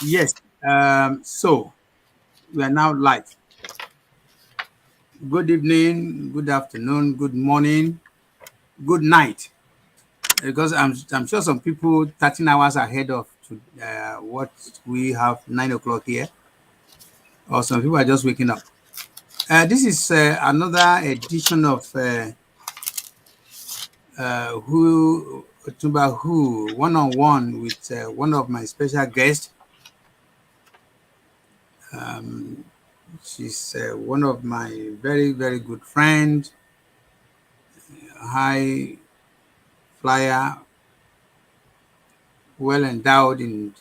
Yes. So we are now live. Good evening, good afternoon, good morning, good night. Because I'm sure some people 13 hours ahead of what we have 9 o'clock here, or some people are just waking up. This is another edition of Who Otumba Who One on One with one of my special guests. Um, she's one of my very good friends, high flyer, well endowed in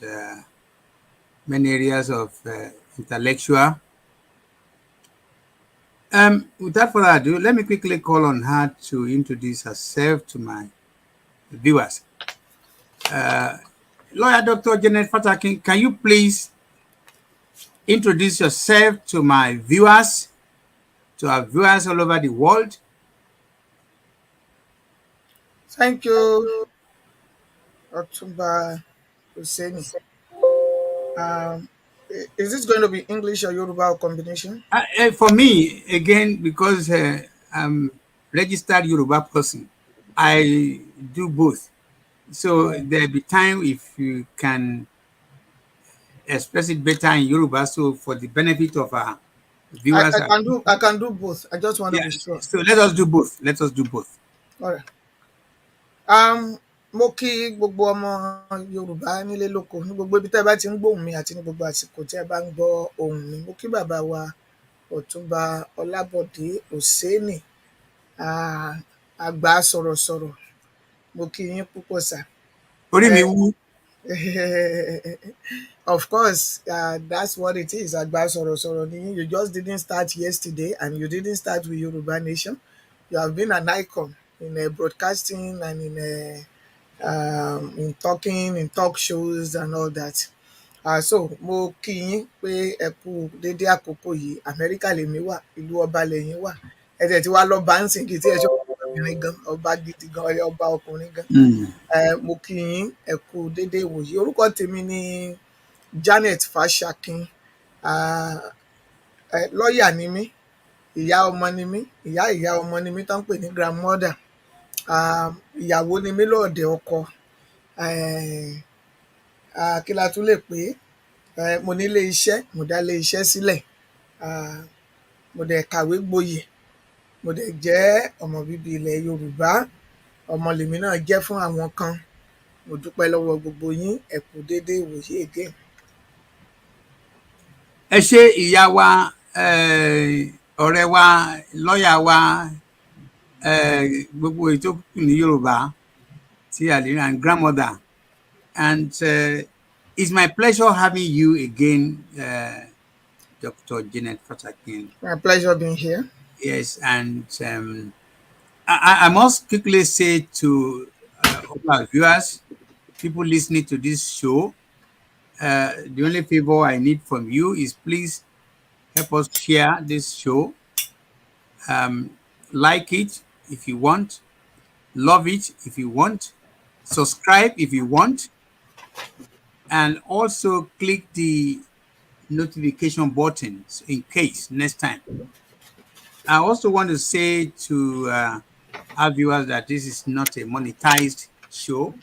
many areas of intellectual. Without further ado, let me quickly call on her to introduce herself to my viewers. Uh, Lawyer Dr. Janet Fashakin, can you please introduce yourself to my viewers, to our viewers all over the world? Thank you, Otumba Husseini. Um, is this going to be English or Yoruba or combination? For me, again, because I'm registered Yoruba person, I do both. So there'll be time if you can express it better in Yoruba. So for the benefit of our I, viewers, I can do I can do both. I just want to yeah. be sure. So let us do both. Let us do both. All right. Mo kí gbogbo ọmọ Yorùbá nílé lóko ní gbogbo ibi tẹ́ ẹ bá ti ń gbóhùn mi àti ní gbogbo àsìkò tí ẹ bá ń gbọ́ ohùn mi. Mo kí bàbá wa Ọ̀túnba Ọlábọ̀dé Hùséènì, ah, àgbà sọ̀rọ̀sọ̀rọ̀. Mo kí yín púpọ̀ sà. Orí mi wú. Of course, that's what it is. Àgbà sọ̀rọ̀sọ̀rọ̀ ni yín. You just didn't start yesterday and you didn't start with Yoruba Nation. You have been an icon in broadcasting and in talking, in talk shows and all that. So mo kí yín pé ẹ kú dédé àkókò yìí. Amẹ́ríkà lèmi wà, ìlú ọba lẹ́yìn wà. Ẹ tẹ̀ tí wá lọ́ba ń sìn kí tí ẹ ṣe obìnrin gan, ọba gidi gan, ọba ọkùnrin gan. Mm. Mo kí yín ẹ kú dédé ìwòyí. Orúkọ tèmi ni Janet Fashakin. Lọ́ọ̀yà ni mí, ìyá ọmọ ni mí, ìyá ọmọ ni mí tó ń pè ní grandmother. Ìyàwó ni mí lọ́ọ̀dẹ̀ ọkọ. Kí la tún lè pè é? Mo ní ilé iṣẹ́, mo dá ilé iṣẹ́ sílẹ̀. Mo dẹ̀ kàwé gboyè. Mo dẹ̀ jẹ́ ọmọ bíbí ilẹ̀ Yorùbá. Ọmọ lèmi náà jẹ́ fún àwọn kan. Mo dúpẹ́ lọ́wọ́ gbogbo yín. Ẹ kú dédé ìwòyí again. Ẹ ṣe ìyá wa, ọ̀rẹ́ wa, lọ́ọ̀yà wa, gbogbo ètò kù ní Yorùbá tí a lè rí and grandmother. And it's my pleasure having you again, Dr. Janet Fashakin. My pleasure being here. Yes, and I must quickly say to all our viewers, people listening to this show, the only favor I need from you is please help us share this show. Like it if you want, love it if you want, subscribe if you want, and also click the notification buttons in case next time. I also want to say to our viewers that this is not a monetized show.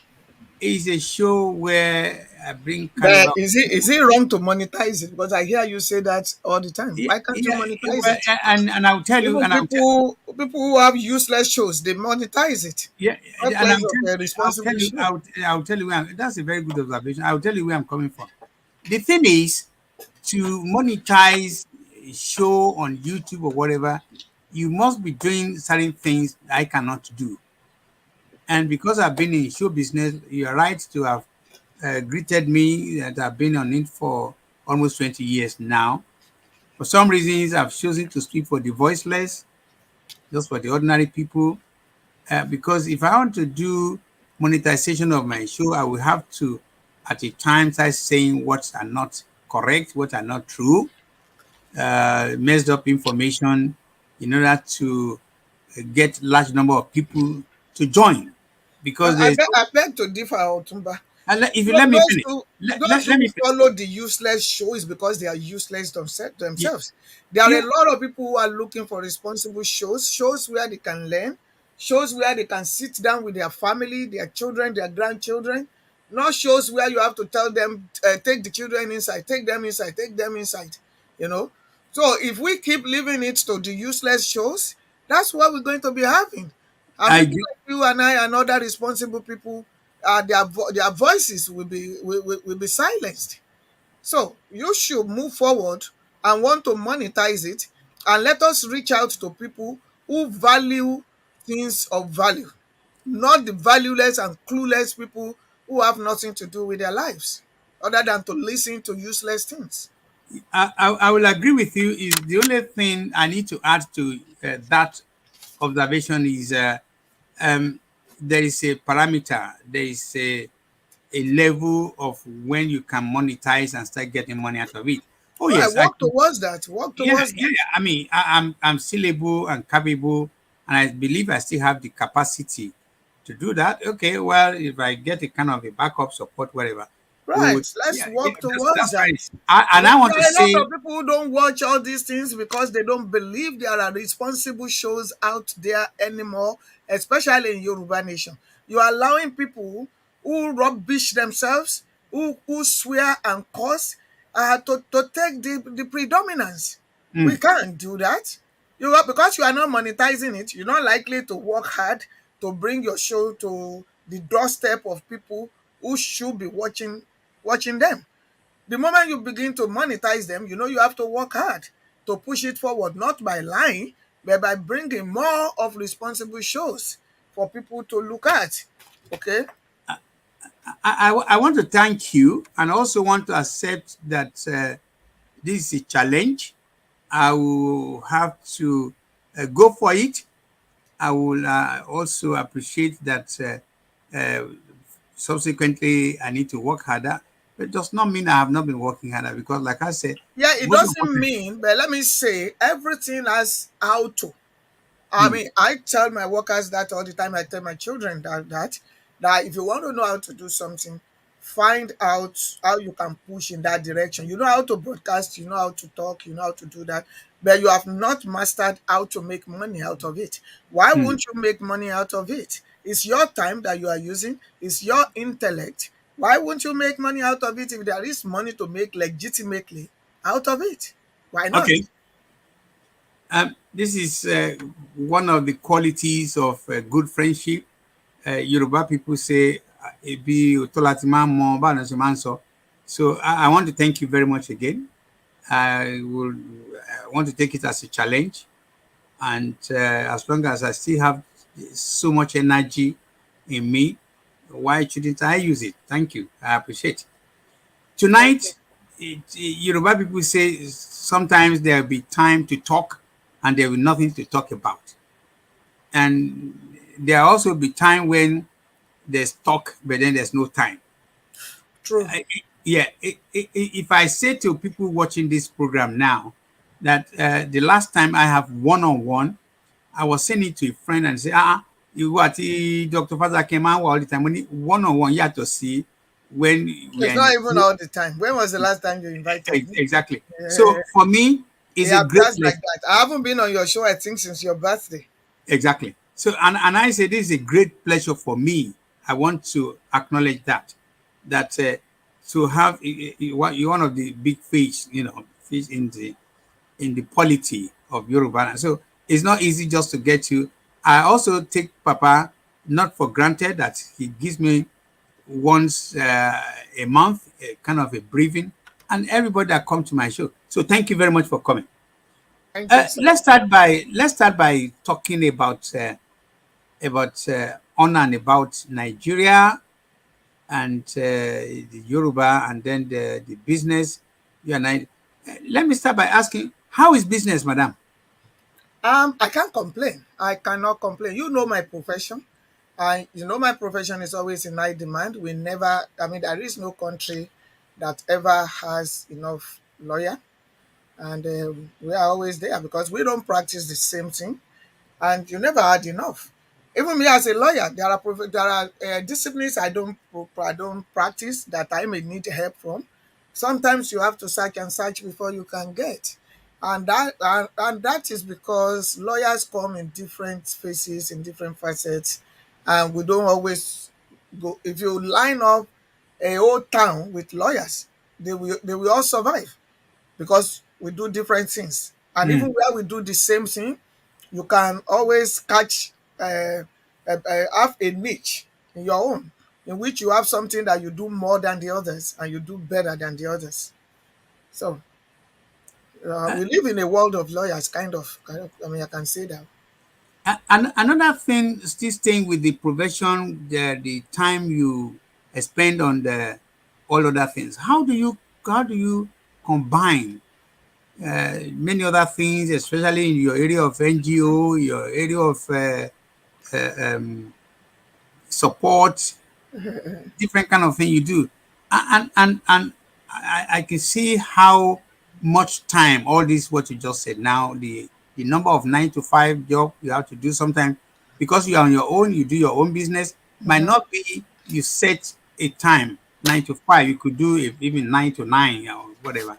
It's a show where I bring But carnival. is it wrong to monetize it? Because I hear you say that all the time. Yeah, Why can't you yeah, monetize well, it? and I'll tell you, Even and people who have useless shows, they monetize it. yeah, What and kinds of responsible show? I'll tell you where that's a very good observation. I'll tell you where I'm coming from. The thing is, to monetize a show on YouTube or whatever, you must be doing certain things I cannot do. And because I've been in show business, you're right to have greeted me that I've been on it for almost 20 years now. For some reasons, I've chosen to speak for the voiceless, just for the ordinary people. Because if I want to do monetization of my show, I will have to, at a time, start saying what are not correct, what are not true, messed up information in order to get large number of people to join. Because there's I beg to differ, Otumba. If you let me finish, Those let who me finish. follow the useless show is because they are useless Yeah, themselves. There are a yeah, lot of people who are looking for responsible shows, shows where they can learn, shows where they can sit down with their family, their children, their grandchildren. Not shows where you have to tell them, take the children inside, take them inside, take them inside. You know. So if we keep leaving it to the useless shows, that's what we're going to be having. And I people agree. like you and I and other responsible people, their voices will be silenced. So you should move forward and want to monetize it, and let us reach out to people who value things of value, not the valueless and clueless people who have nothing to do with their lives other than to listen to useless things. I will agree with you. Is the only thing I need to add to that observation is there is a parameter, there is a level of when you can monetize and start getting money out of it. Oh Right, yes, I work can. towards that. Work Yeah, towards yeah, that. yeah. I mean, I'm still able and capable, and I believe I still have the capacity to do that. Okay, well, if I get a kind of a backup support, whatever, we Right. would. Let's Yeah, yeah, work towards that's that. right. And I want There to are a lot say, of people who don't watch all these things because they don't believe there are responsible shows out there anymore, especially in Yoruba nation. You are allowing people who rubbish themselves, who swear and curse, to take the predominance. We mm, can't do that. Because you are not monetizing it, you're not likely to work hard to bring your show to the doorstep of people who should be watching them. The moment you begin to monetize them, you have to work hard to push it forward, not by lying, but by bringing more of responsible shows for people to look at. Okay. I want to thank you, and also want to accept that this is a challenge. I will have to go for it. I will also appreciate that subsequently I need to work harder. But it does not mean I have not been working harder because, like I said, Yeah, it most of doesn't the mean, but let me say, everything has how to. I time. mean, I tell my workers that all the time. I tell my children that if you want to know how to do something, find out how you can push in that direction. You know how to broadcast, you know how to talk, you know how to do that, but you have not mastered how to make money out of it. Why Hmm. won't you make money out of it? It's your time that you are using, it's your intellect. Why won't you make money out of it if there is money to make legitimately out of it? Why not? Okay. This is one of the qualities of good friendship. Yoruba people say, "Ebi otola ti máa ń mọ báwo ni wọ́n ṣe máa ń sọ." So I want to thank you very much again. I want to take it as a challenge. And as long as I still have so much energy in me, why shouldn't I use it? Thank you. I appreciate it. Okay. Tonight, Yoruba people say sometimes there will be time to talk and there will be nothing to talk about. And there will also be time when there's talk, but then there's no time. True. Yeah, if I say to people watching this program now that the last time I have one-on-one, I was sending it to a friend and say, you what Dr. Fashakin máa ń wà all the time. When one-on-one yàtọ̀ sí when we are It's in not a even group. all the time. When was the last time you invited me? Exactly. So for me, it's a Yeah, great just like pleasure. that. I haven't been on your show, I think, since your birthday. Exactly. So and I say this is a great pleasure for me. I want to acknowledge that to have one of the big fish, fish in the polity of Yoruba. So it's not easy just to get you. I also take Papa not for granted that he gives me once a month, a kind of a briefing, and everybody that come to my show. So thank you very much for coming. Thank you, sir. Let's start by talking about on and about Nigeria and the Yoruba, and then the business. You and I. Let me start by asking, how is business, madam? I can't complain. I cannot complain. You know my profession. My profession is always in high demand. There is no country that ever has enough lawyer, and we are always there because we don't practice the same thing, and you never had enough. Even me as a lawyer, there are disciplines I don't practice that I may need help from. Sometimes you have to search and search before you can get, and that is because lawyers come in different phases, in different facets, and we don't always go. If you line up a whole town with lawyers, they will all survive because we do different things, and even Mm. where we do the same thing, you can always catch have a niche in your own, in which you have something that you do more than the others and you do better than the others. So Uh, we live in a world of lawyers, I mean, I can say that. Another thing, still staying with the profession, the time you spend on the all other things. How do you combine many other things, especially in your area of NGO, your area of support, different kind of thing you do, and I can see how much time all this what you just said now, the number of 9 to 5 job you have to do sometimes because you are on your own, you do your own business, might Mhm. not be you set a time 9 to 5, you could do it even 9 to 9 or whatever.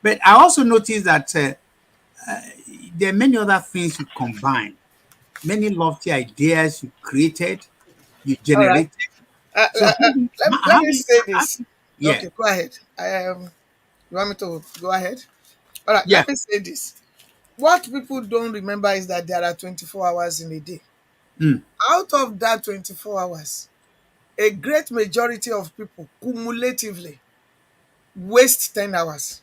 But I also noticed that there are many other things you combine, many lofty ideas you created, you All right. generated. So Let me say how this. yeah. Okay, go ahead. You want me to go ahead? All right, Yeah. let me say this. What people don't remember is that there are 24 hours in a day. Mm. Out of that 24 hours, a great majority of people cumulatively waste 10 hours.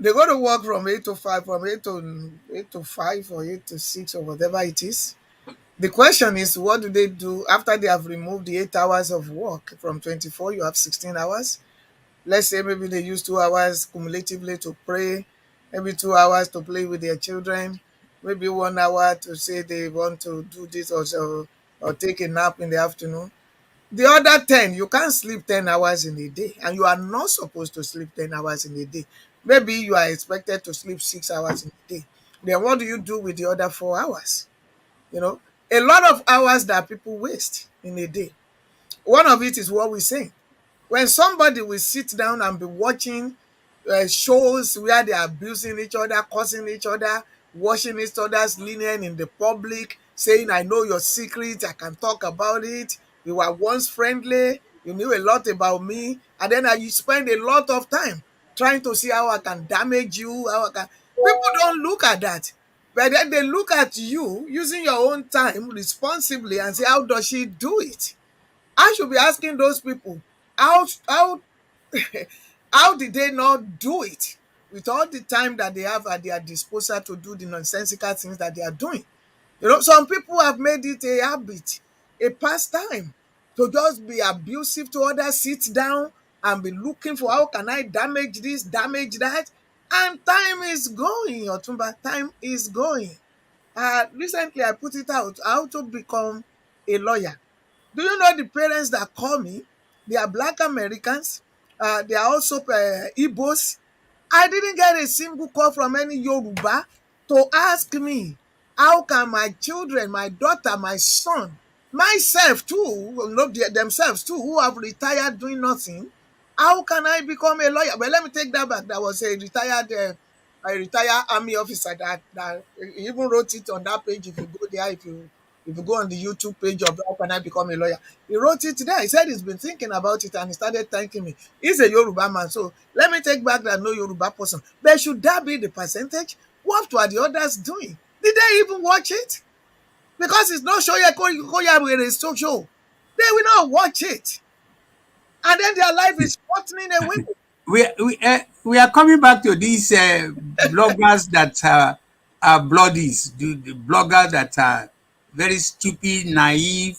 They go to work from 8 to 5, from 8 to 5 or 8 to 6 or whatever it is. The question is, what do they do after they have removed the 8 hours of work from 24? You have 16 hours. Let's say maybe they use 2 hours cumulatively to pray, maybe 2 hours to play with their children, maybe 1 hour to say they want to do this or so, or take a nap in the afternoon. The other 10, you can't sleep 10 hours in a day, and you are not supposed to sleep 10 hours in a day. Maybe you are expected to sleep 6 hours in a day. Then what do you do with the other 4 hours? You know, a lot of hours that people waste in a day. One of it is what we say. When somebody will sit down and be watching shows where they are abusing each other, cursing each other, washing each other's linen in the public, saying, I know your secret, I can talk about it. We were once friendly, you knew a lot about me, and then you spend a lot of time trying to see how I can damage you, how I can. People don't look at that. But then they look at you using your own time responsibly and say, how does she do it? I should be asking those people, how how did they not do it with all the time that they have at their disposal to do the nonsensical things that they are doing? You know, some people have made it a habit, a pastime, to just be abusive to others, sit down and be looking for how can I damage this, damage that. And time is going, Otumba, time is going. Recently, I put it out how to become a lawyer. Do you know the parents that call me? They are Black Americans. They are also Igbos. I didn't get a single call from any Yoruba to ask me, how can my children, my daughter, my son, myself too, well, not themselves too, who have retired doing nothing, how can I become a lawyer? But let me take that back. That was a retired army officer that he even wrote it on that page. If you go there, if you go on the YouTube page of how can I become a lawyer, he wrote it there. He said he's been thinking about it and he started thanking me. He's a Yoruba man, so let me take back that no Yoruba person. But should that be the percentage? What were the others doing? Did they even watch it? Because it's not show yet where it's so show. They will not watch it. And then their life is shortening away. We are coming back to these bloggers that are bloodies, the bloggers that are very stupid, naive,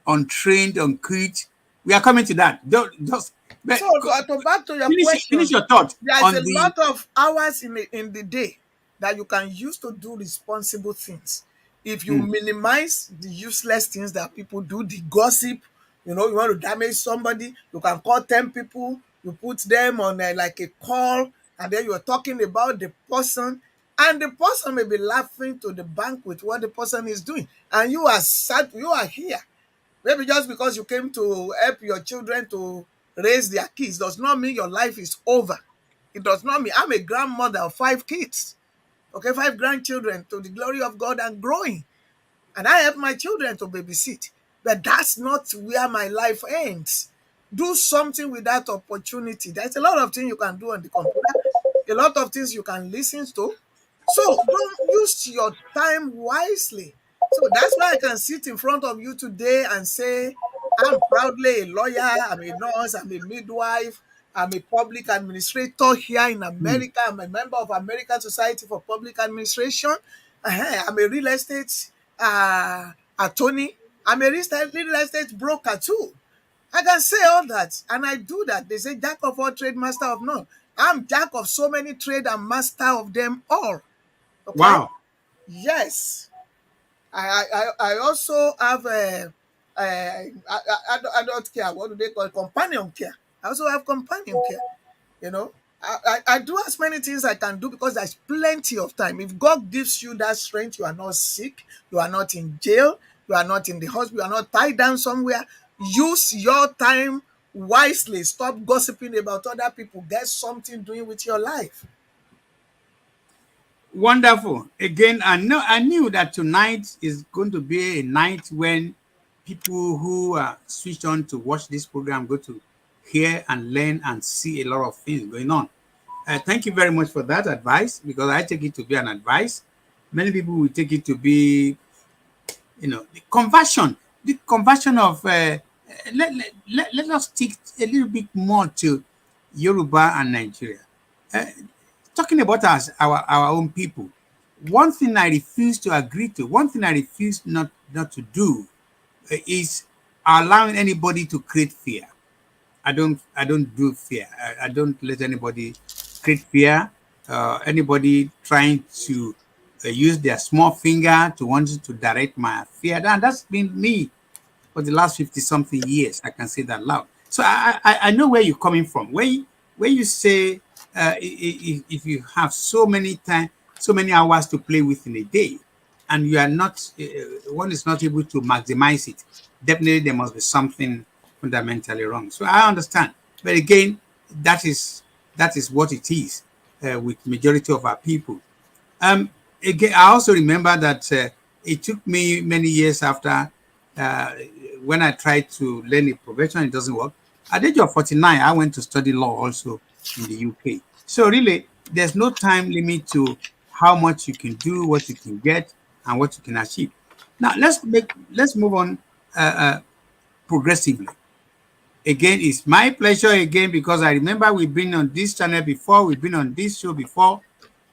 untrained, uncouth. We are coming to that. Don't just but So to back to your finish question, your thought there is a on the. lot of hours in the day that you can use to do responsible things. If you Mm. minimize the useless things that people do, the gossip, you want to damage somebody, you can call 10 people, you put them on like a call, and then you're talking about the person. And the person may be laughing to the bank with what the person is doing. And you are sad, you are here. Maybe just because you came to help your children to raise their kids does not mean your life is over. It does not mean I'm a grandmother of 5 kids, okay, 5 grandchildren to the glory of God and growing. And I help my children to babysit. But that's not where my life ends. Do something with that opportunity. There's a lot of things you can do on the computer, a lot of things you can listen to. So don't use your time wisely. So that's why I can sit in front of you today and say, I'm proudly a lawyer, I'm a nurse, I'm a midwife, I'm a public administrator here in Mm. America. I'm a member of American Society for Public Administration. I'm a real estate attorney. I'm a real estate broker too. I can say all that, and I do that. They say jack of all trade, master of none. I'm jack of so many trade and master of them all. Okay? Wow. Yes. I also have I don't care. What do they call it? Companion care? I also have companion care. You know, I do as many things I can do because there's plenty of time. If God gives you that strength, you are not sick, you are not in jail, you are not in the hospital, you are not tied down somewhere. Use your time wisely. Stop gossiping about other people. Get something doing with your life. Wonderful. Again, I knew that tonight is going to be a night when people who are switched on to watch this program go to hear and learn and see a lot of things going on. Thank you very much for that advice because I take it to be an advice. Many people will take it to be, the conversion of, let us stick a little bit more to Yoruba and Nigeria. Uh, Talking about us, our own people, one thing I refuse to agree to, one thing I refuse not to do is allowing anybody to create fear. I don't do fear. I don't let anybody create fear. Anybody trying to use their small finger to want to direct my fear. That's been me for the last 50 something years. I can say that loud. So I know where you're coming from. When you say if you have so many time, so many hours to play with in a day, and you are not one is not able to maximize it, definitely there must be something fundamentally wrong. So I understand, but again, that is that is what it is with majority of our people. Um, Again, I also remember that it took me many years after uh, when I tried to learn a profession, it doesn't work. At the age of 49, I went to study law also in the UK. So really, there's no time limit to how much you can do, what you can get, and what you can achieve. Now let's move on progressively. Again, it's my pleasure again because I remember we've been on this channel before, we've been on this show before,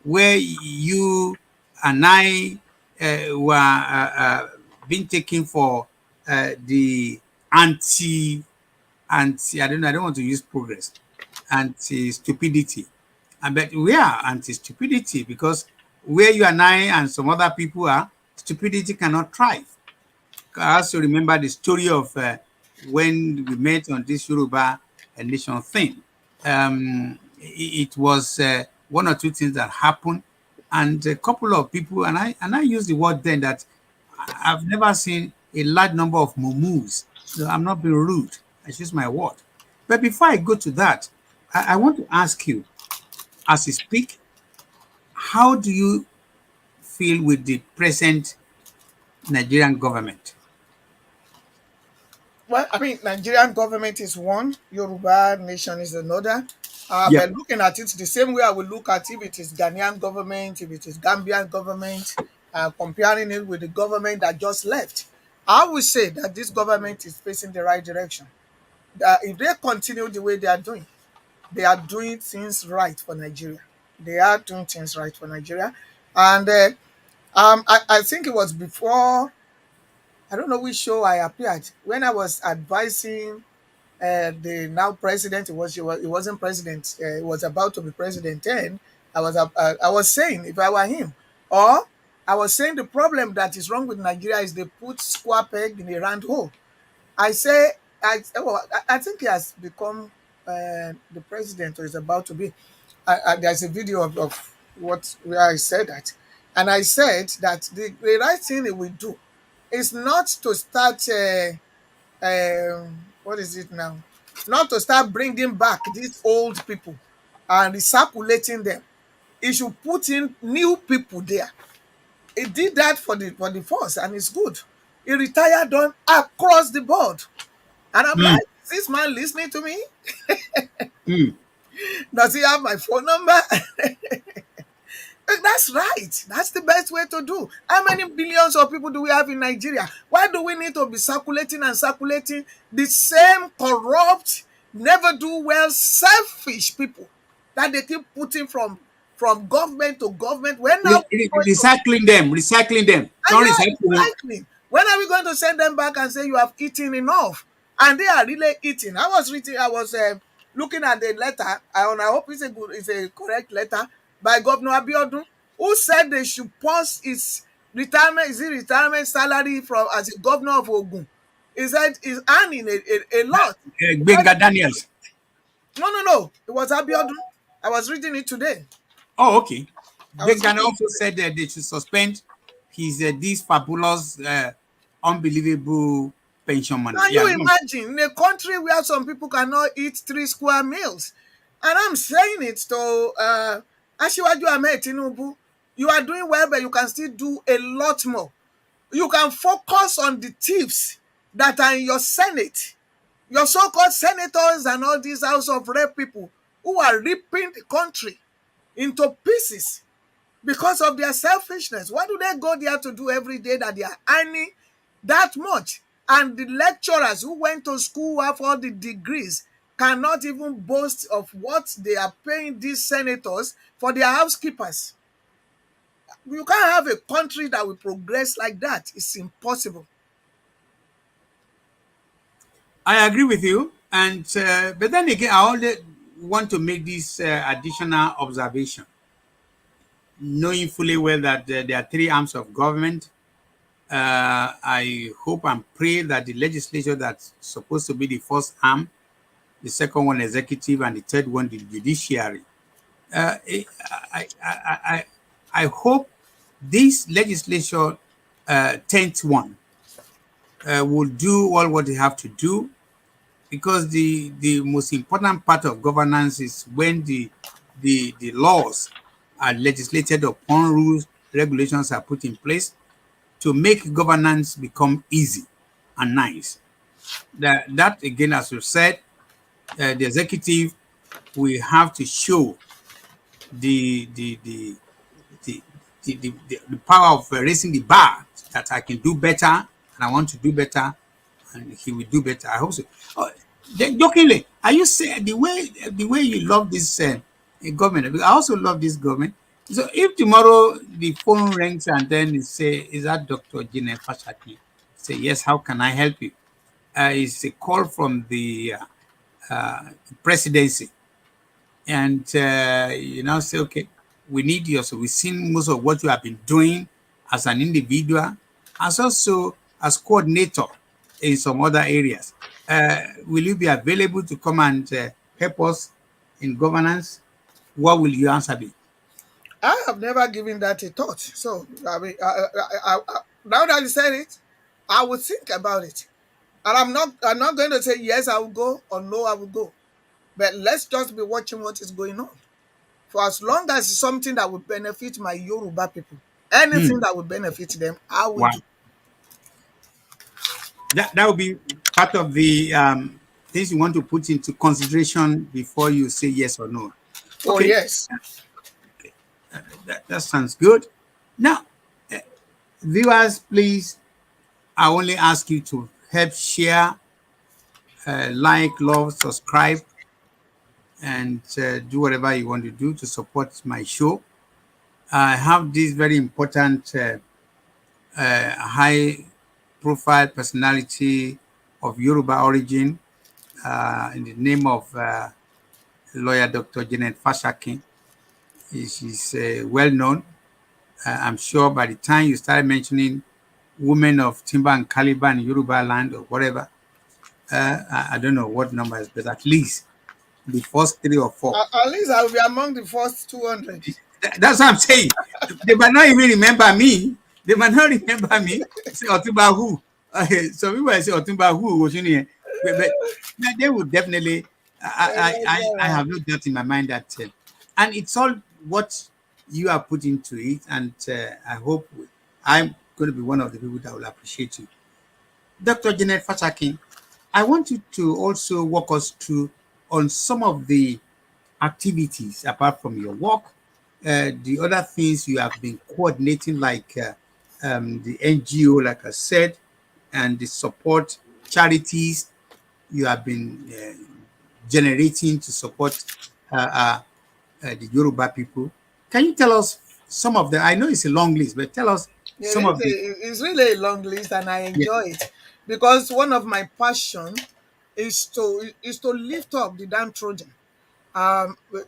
where you and I were being taken for the anti I don't want to use progress, anti stupidity, but we are anti stupidity because where you and I and some other people are, stupidity cannot thrive. I also remember the story of when we met on this Yoruba nation thing. It was one or two things that happened, and a couple of people, and I used the word then that I've never seen a large number of mumus. No, I'm not being rude. I use my word. But before I go to that, I want to ask you, as you speak, how do you feel with the present Nigerian government? Well, I mean, Nigerian government is one, Yoruba nation is another. Yeah. But looking at it the same way I will look at if it is Ghanaian government, if it is Gambian government, comparing it with the government that just left, I would say that this government is facing the right direction. That if they continue the way they are doing things right for Nigeria. They are doing things right for Nigeria. And I think it was before, I don't know which show I appeared, when I was advising the now president. He wasn't president. He was about to be president. And I was saying if I were him, or I was saying the problem that is wrong with Nigeria is they put square peg in a round hole. I say I think he has become the president or is about to be. There's a video of what where I said that. And I said that the right thing that we do is not to start what is it now? Not to start bringing back these old people and recirculating them. He should put in new people there. He did that for the force, and it's good. He retired on across the board. And I'm like, Mm, is this man listening to me? mm. Does he have my phone number? That's right. That's the best way to do. How many billions of people do we have in Nigeria? Why do we need to be circulating and circulating the same corrupt, never do well, selfish people that they keep putting from government to government? When are we going to Recycling them. and Don't yeah, recycle one. exactly. When are we going to send them back and say you have eaten enough? And they are really eating. I was looking at the letter, and I hope it's a correct letter by Governor Abiodun, who said they should pause his retirement, is it retirement salary from as a governor of Ogun. He said he's earning a lot. He said, Benga Daniels. no. It was Abiodun. I was reading it today. Oh, okay. I was Benga reading it also today. said that they should suspend his this fabulous, unbelievable pension money. Can Yeah, you go on. imagine in a country where some people cannot eat 3 square meals? And I'm saying it to Asiwaju Ahmed Tinubu. You are doing well, but you can still do a lot more. You can focus on the thieves that are in your Senate, your so-called senators and all these House of Rep people who are ripping the country into pieces because of their selfishness. What do they go there to do every day that they are earning that much? And the lecturers who went to school who have all the degrees cannot even boast of what they are paying these senators for their housekeepers. You can't have a country that will progress like that. It's impossible. I agree with you, and but then again, I only want to make this additional observation, knowing fully well that there are three arms of government. I hope and pray that the legislature that's supposed to be the first arm, the second one executive, and the third one the judiciary. Uh, I, I, I, I, I hope this legislature, 10th one, will do all what they have to do, because the most important part of governance is when the laws are legislated upon, rules, regulations are put in place to make governance become easy and nice. That again, as you said, the executive will have to show the the the the the power of raising the bar, that I can do better and I want to do better, and he will do better. I hope so. Oh, then jokingly, are you saying the way you love this government? Because I also love this government. So if tomorrow the phone rings and then it say, "Is that Dr. Jine Fashakin?" Say yes. How can I help you? It's a call from the presidency, and you now say, okay, we need you. So we've seen most of what you have been doing as an individual, as also as coordinator in some other areas. Will you be available to come and help us in governance? What will your answer be? I have never given that a thought. So, I mean, now that you said it, I will think about it. And I'm not going to say yes, I will go or no, I will go. But let's just be watching what is going on. For as long as it's something that will benefit my Yoruba people, anything Hmm. that will benefit them, I will Wow. do. That would be part of the things you want to put into consideration before you say yes or no. Oh, Okay, yes. that sounds good. Now, viewers, please, I only ask you to help share, like, love, subscribe, and do whatever you want to do to support my show. I have this very important high profile personality of Yoruba origin, in the name of lawyer Dr. Janet Fashakin. She's well known. I'm sure by the time you start mentioning women of timber and caliber in Yoruba land or whatever, I don't know what numbers, but at least the first three or four. At least I will be among the first 200. That's what I'm saying. They might not even remember me. They might not remember me. Say Otumba who? Some people say Otumba who was in here. But they would definitely. I have no doubt in my mind that, and it's all what you are put into it, and I hope I'm going to be one of the people that will appreciate you, Dr. Janet Fashakin. I want you to also walk us through on some of the activities apart from your work, the other things you have been coordinating, like the NGO, like I said, and the support charities you have been generating to support uh, uh, the Yoruba people. Can you tell us some of them? I know it's a long list, but tell us some of the. It's really a long list, and I Yeah. enjoy it because one of my passion is to lift up the downtrodden.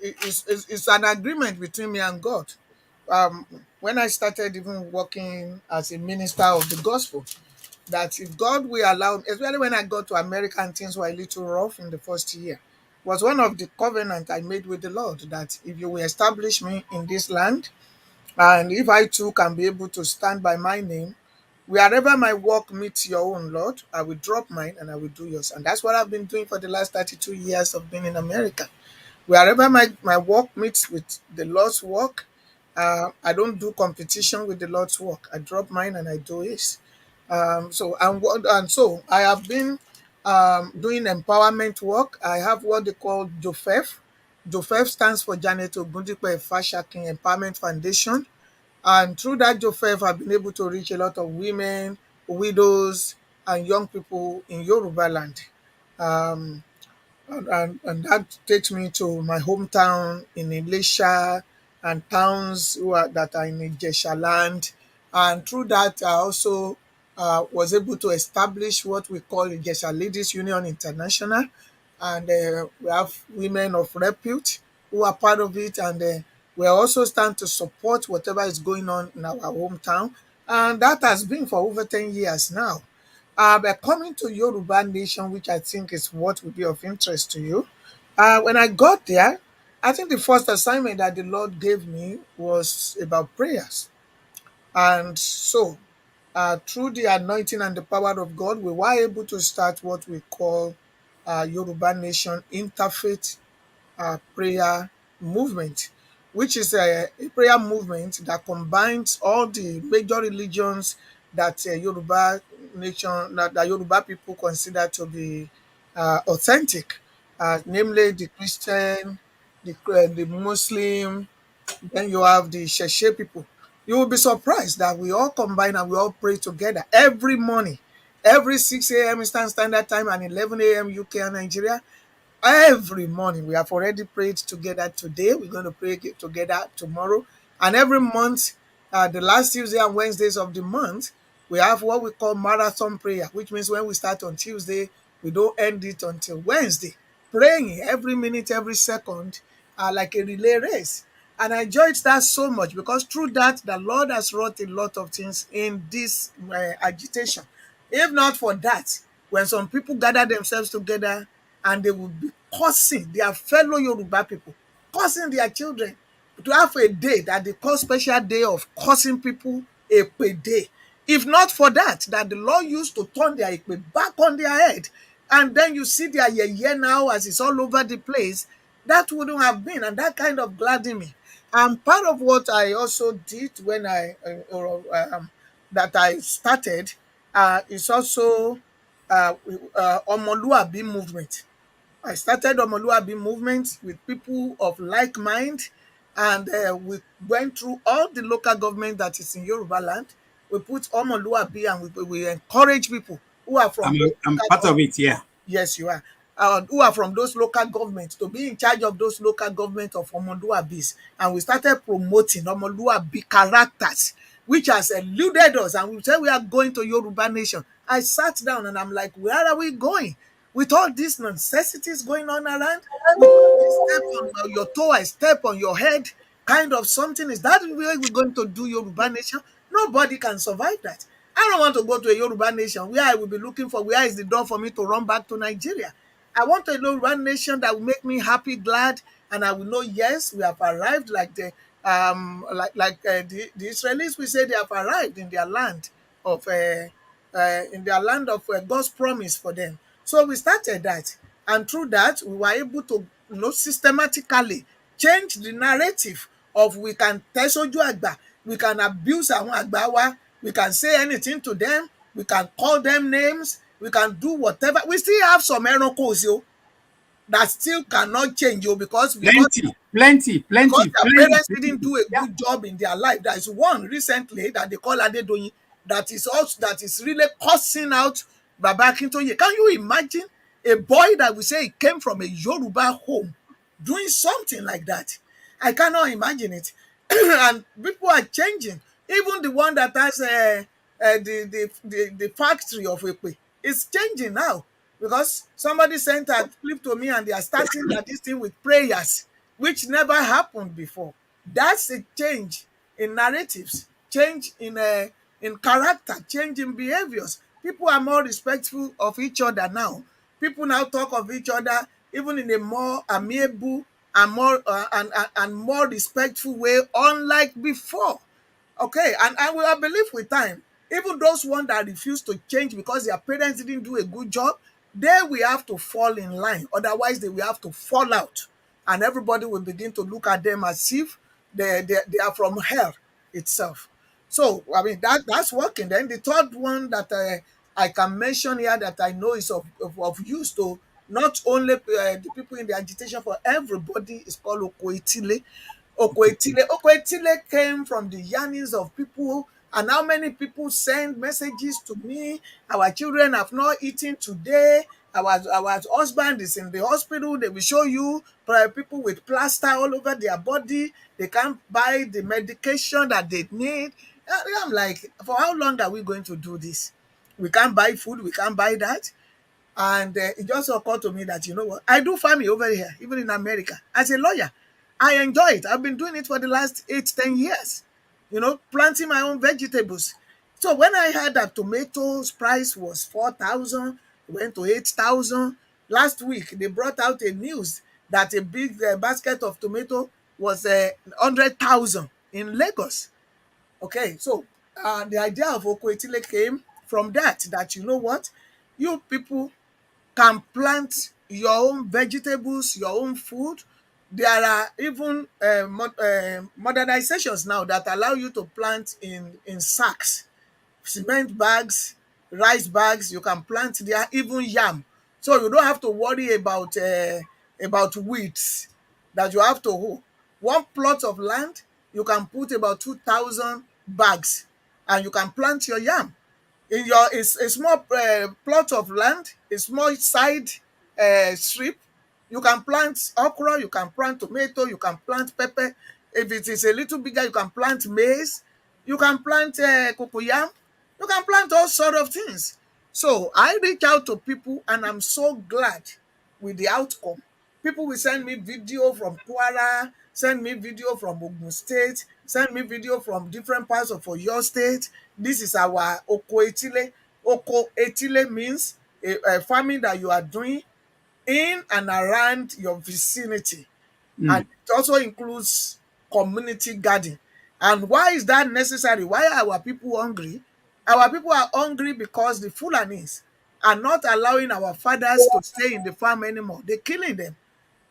It's an agreement between me and God. When I started even working as a minister of the gospel, that if God will allow, especially when I got to America and things were a little rough in the first year, was one of the covenant I made with the Lord that if you will establish me in this land, and if I too can be able to stand by my name, wherever my work meets your own, Lord, I will drop mine and I will do yours. And that's what I've been doing for the last 32 years of being in America. Wherever my work meets with the Lord's work, I don't do competition with the Lord's work. I drop mine and I do his. So I have been doing empowerment work. I have what they call JOFEF. JOFEF stands for Janet Ogundipe Fashakin Empowerment Foundation. And through that JOFEF, I've been able to reach a lot of women, widows, and young people in Yoruba land. Um, and that takes me to my hometown in Elisha and towns that are in Ijesha land. And through that, I also was able to establish what we call Ijesha Ladies Union International. And we have women of repute who are part of it. And we also stand to support whatever is going on in our hometown. And that has been for over 10 years now. But coming to Yoruba Nation, which I think is what would be of interest to you, when I got there, I think the first assignment that the Lord gave me was about prayers. And so, through the anointing and the power of God, we were able to start what we call Yoruba Nation Interfaith prayer movement, which is a prayer movement that combines all the major religions that Yoruba nation, that Yoruba people consider to be authentic, namely the Christian, the Muslim, then you have the Sheshe people. You will be surprised that we all combine and we all pray together every morning, every 6 a.m. Eastern Standard Time and 11 a.m. UK and Nigeria. Every morning, we have already prayed together today. We're going to pray together tomorrow. And every month, the last Tuesday and Wednesdays of the month, we have what we call marathon prayer, which means when we start on Tuesday, we don't end it until Wednesday. Praying every minute, every second, like a relay race. And I enjoyed that so much because through that, the Lord has wrought a lot of things in this agitation. If not for that, when some people gather themselves together and they will be cursing their fellow Yoruba people, cursing their children, to have a day that they call special day of cursing people, a day. If not for that, that the Lord used to turn their epe back on their head, and then you see their yeye now as it's all over the place, that wouldn't have been, and that kind of gladdened me. And part of what I also did when that I started is also Omoluabi movement. I started Omoluabi movement with people of like mind, and we went through all the local government that is in Yoruba land. We put Omoluabi and we encourage people who are from those I'm local part of government. it. Yeah. Yes, you are. Who are from those local governments to be in charge of those local government of Omoluabis. And we started promoting Omoluabi characters, which has eluded us. And we said we are going to Yoruba Nation. I sat down and I'm like, where are we going? With all these necessities going on around, with all this step on your toe, I step on your head, kind of something. Is that the way we're going to do Yoruba Nation? Nobody can survive that. I don't want to go to a Yoruba nation where I will be looking for where is the door for me to run back to Nigeria. I want a Yoruba nation that will make me happy, glad, and I will know, yes, we have arrived like The Israelis, we say they have arrived in their land of God's promise for them. So we started that, and through that we were able to, systematically change the narrative of we can tesoju agba, we can abuse àwọn àgbà wa, we can say anything to them, we can call them names, we can do whatever. We still have some erankos that still cannot change Plenty, plenty, because plenty, their plenty, parents didn't plenty. do a Yeah. good job in their life. There is one recently that they call Adedoyin that is really cursing out Baba Akintoye. Can you imagine a boy that we say he came from a Yoruba home doing something like that? I cannot imagine it. And people are changing. Even the one that has the factory of Ekpe is changing now, because somebody sent a clip to me and they are starting this thing with prayers, which never happened before. That's a change in narratives, change in character, change in behaviors. People are more respectful of each other now. People now talk of each other even in a more amiable and more respectful way, unlike before. Okay, and I will believe with time, even those ones that refuse to change because their parents didn't do a good job, they will have to fall in line. Otherwise, they will have to fall out. And everybody will begin to look at them as if they are from hell itself. So, I mean, that's working. Then the third one that I can mention here that I know is of use to not only the people in the agitation, for everybody, is called Okoitile. Okoetile came from the yearnings of people, and how many people send messages to me. Our children have not eaten today. Our husband is in the hospital. They will show you people with plaster all over their body. They can't buy the medication that they need. I'm like, for how long are we going to do this? We can't buy food. We can't buy that. And it just occurred to me that, you know what, I do farming over here, even in America. As a lawyer, I enjoy it. I've been doing it for the last 8, 10 years, planting my own vegetables. So when I heard that tomatoes price was 4,000, went to 8,000. Last week, they brought out a news that a big basket of tomato was 100,000 in Lagos. Okay, so the idea of Okoetile came from that you know what, you people can plant your own vegetables, your own food. There are even modernizations now that allow you to plant in sacks, cement bags, rice bags. You can plant there, even yam. So you don't have to worry about weeds that you have to hoe. One plot of land, you can put about 2,000 bags, and you can plant your yam in your is a small plot of land, a small side strip. You can plant okra, you can plant tomato, you can plant pepper. If it is a little bigger, you can plant maize, you can plant cocoyam, you can plant all sort of things. So I reach out to people, and I'm so glad with the outcome. People will send me video from Kwara, send me video from Ogun State, send me video from different parts of Oyo State. This is our Oko Etile. Oko Etile means a farming that you are doing in and around your vicinity. And Mm. it also includes community garden. And why is that necessary? Why are our people hungry? Our people are hungry because the Fulanis are not allowing our fathers to stay in the farm anymore. They're killing them.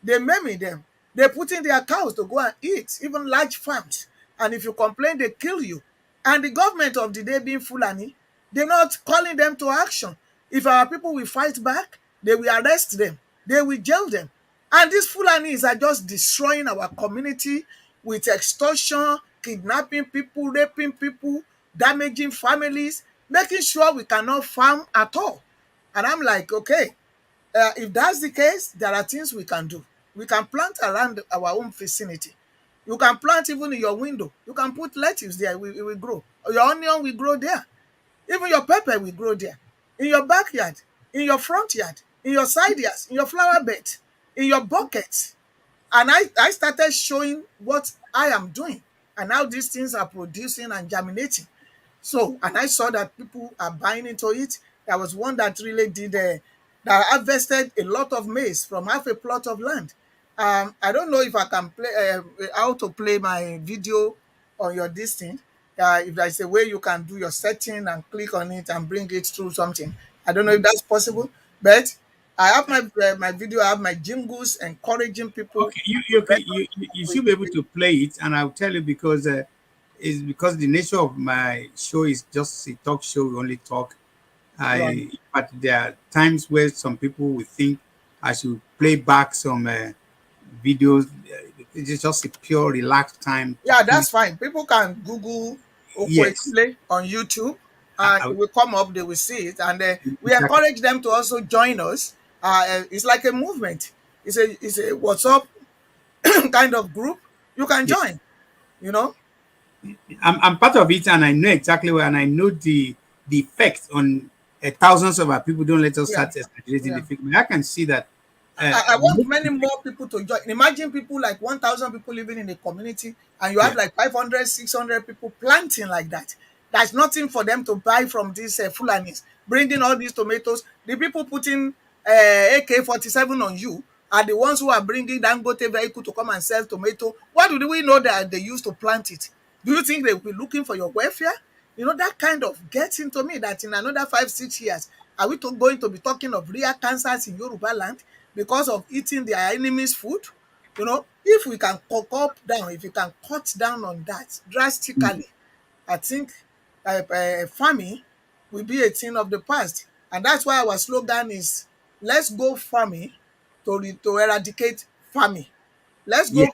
They maiming them. They put in their cows to go and eat, even large farms. And if you complain, they kill you. And the government of the day being Fulani, they're not calling them to action. If our people will fight back, they will arrest them. They will jail them. And these Fulanis are just destroying our community with extortion, kidnapping people, raping people, damaging families, making sure we cannot farm at all. And I'm like, okay, if that's the case, there are things we can do. We can plant around our own vicinity. You can plant even in your window. You can put lettuce there, it will grow. Your onion will grow there. Even your pepper will grow there. In your backyard, in your front yard, in your side yards, in your flower bed, in your buckets. And I started showing what I am doing and how these things are producing and germinating. So, and I saw that people are buying into it. There was one that really did that harvested a lot of maize from half a plot of land. I don't know if I can play how to play my video on your this thing. If there's a way you can do your setting and click on it and bring it through something. I don't know if that's possible, but I have my video. I have my jingles encouraging people Okay, you to you, can- you should be able to play it, and I'll tell you because it's because the nature of my show is just a talk show. We only talk. right. But there are times where some people will think I should play back some videos. It's just a pure relaxed time to Yeah, please. that's fine. People can Google Yes, Okwetile on YouTube and I, it will come up, they will see it. And we exactly. encourage them to also join us. It's like a movement. It's a WhatsApp kind of group. You can Yes, join, you know? I'm part of it, and I know exactly where, and I know the effect on thousands of our people. Don't let us Yeah. start exaggerating the Yeah. figure. I can see that. I want many more people to join. Imagine people like 1,000 people living in a community, and you have Yeah. like 500, 600 people planting like that. There's nothing for them to buy from these Fulanis, bringing all these tomatoes. The people putting AK-47 on you are the ones who are bringing Dangote vehicle to come and sell tomato. What do we know that they used to plant it? Do you think they will be looking for your welfare? That kind of gets into me that in another 5, 6 years, are we going to be talking of real cancers in Yoruba land because of eating their enemies' food? If we can if we can cut down on that Mm. drastically, I think farming will be a thing of the past. And that's why our slogan is let's go farming to eradicate farming. Let's Yeah. go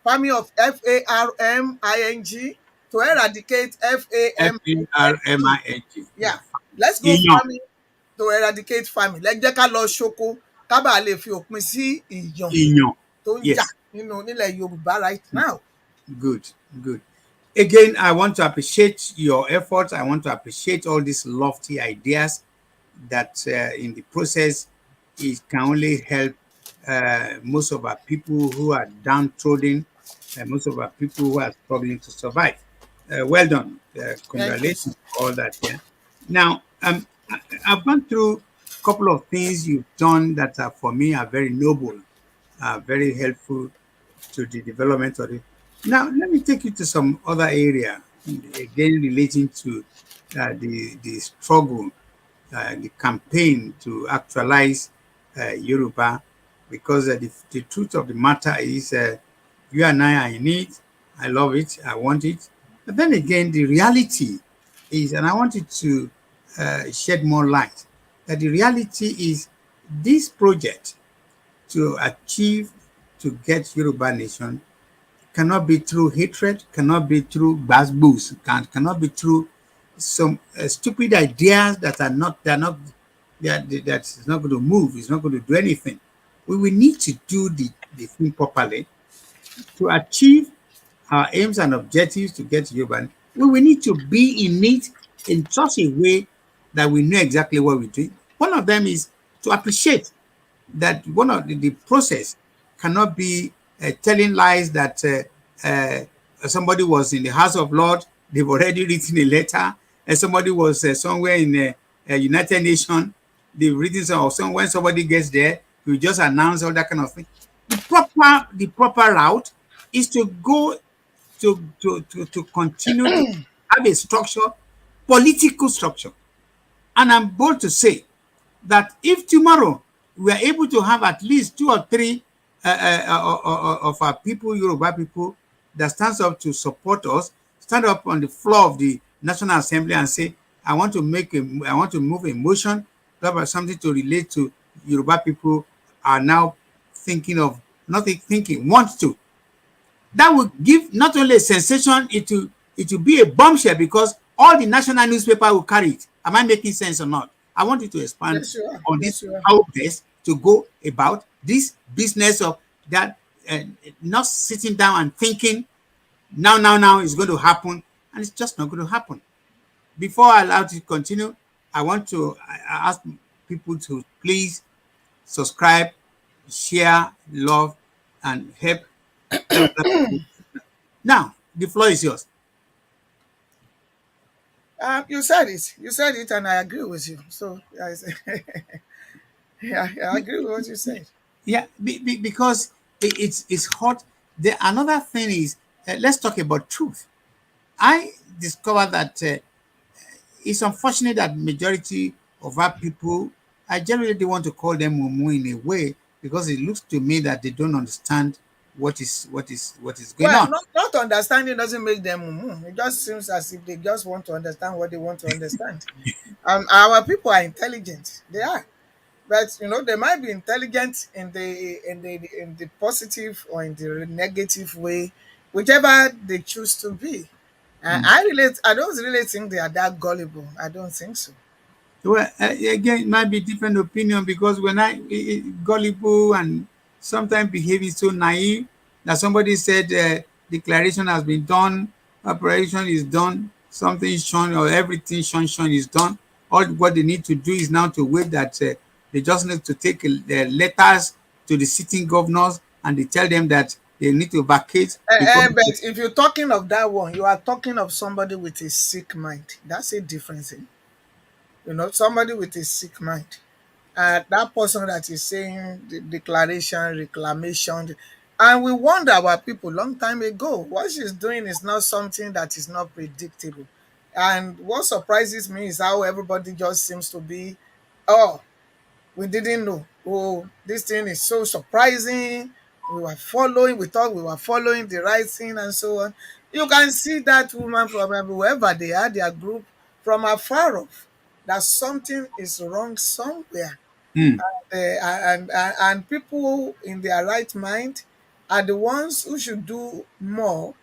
farming of FARMING to eradicate FAMING. FARMING. Yeah, let's go Iyan. farming to eradicate farming. Ẹ jẹ́ ká lọ ṣoko ká bàa lè fi òpin sí ìyàn Iyan. tó ń jà Yes. nílẹ̀ Yorùbá right now. Good. Good. Again, I want to appreciate your efforts. I want to appreciate all these lofty ideas that in the process it can only help most of our people who are downtrodden, most of our people who are struggling to survive. Well done. Thank you, sir. Congratulations for all that. Yeah. Now, I've gone through a couple of things you've done that are, for me, are very noble, very helpful to the development of it. Now, let me take you to some other area, again relating to the struggle, the campaign to actualize Yoruba, because the truth of the matter is you and I are in it. I love it. I want it. But then again, the reality is, and I wanted to shed more light, that the reality is this project to achieve to get Yoruba nation cannot be through hatred, cannot be through basboos, cannot be through some stupid ideas that are not, they're not, that's not going to move, it's not going to do anything. We will need to do the thing properly to achieve our aims and objectives to get to Yoruba. We will need to be in it in such a way that we know exactly what we're doing. One of them is to appreciate that one of the process cannot be telling lies that somebody was in the House of Lord, they've already written a letter, and somebody was somewhere in a United Nations, they've written some, or some, when somebody gets there, you just announce all that kind of thing. The proper route is to go to continue to have a structure, political structure. And I'm bold to say that if tomorrow we are able to have at least two or three of our people, Yoruba people, that stands up to support us, stand up on the floor of the National Assembly and say, I want to move a motion about something to relate to Yoruba people are now thinking of, not thinking, want to, that will give not only a sensation, it will be a bombshell because all the national newspaper will carry it. Am I making sense or not? I want you to expand Yes, you are. on this, Yes, you are. how best to go about this business of that, not sitting down and thinking now is going to happen, and it's just not going to happen. Before I allow it to continue, I want to ask people to please subscribe, share, love, and help other people. Now, the floor is yours. You said it. You said it, and I agree with you. So, yeah, I agree with what you said. Yeah, because It's hot. The another thing is, let's talk about truth. I discovered that it's unfortunate that majority of our people, I generally don't want to call them mumu in a way, because it looks to me that they don't understand what is going Well, on. not understanding doesn't make them mumu. It just seems as if they just want to understand what they want to understand. Our people are intelligent. They are. But they might be intelligent in the positive or in the negative way, whichever they choose to be. Mm. I don't really think they are that gullible. I don't think so. Well, again, it might be different opinion, because when gullible and sometimes behaving so naive that somebody said declaration has been done, operation is done, something is shown, or everything shown is done. All what they need to do is now to wait that they just need to take letters to the sitting governors, and they tell them that they need to vacate before. But if you're talking of that one, you are talking of somebody with a sick mind. That's a different thing. Somebody with a sick mind. That person that is saying the declaration, reclamation, and we warned our people long time ago. What she's doing is not something that is not predictable. And what surprises me is how everybody just seems to be, oh, we didn't know. Oh, this thing is so surprising. We thought we were following the right thing and so on. You can see that woman from wherever they are, their group, from afar off, that something is wrong somewhere. Hmm. And people in their right mind are the ones who should do more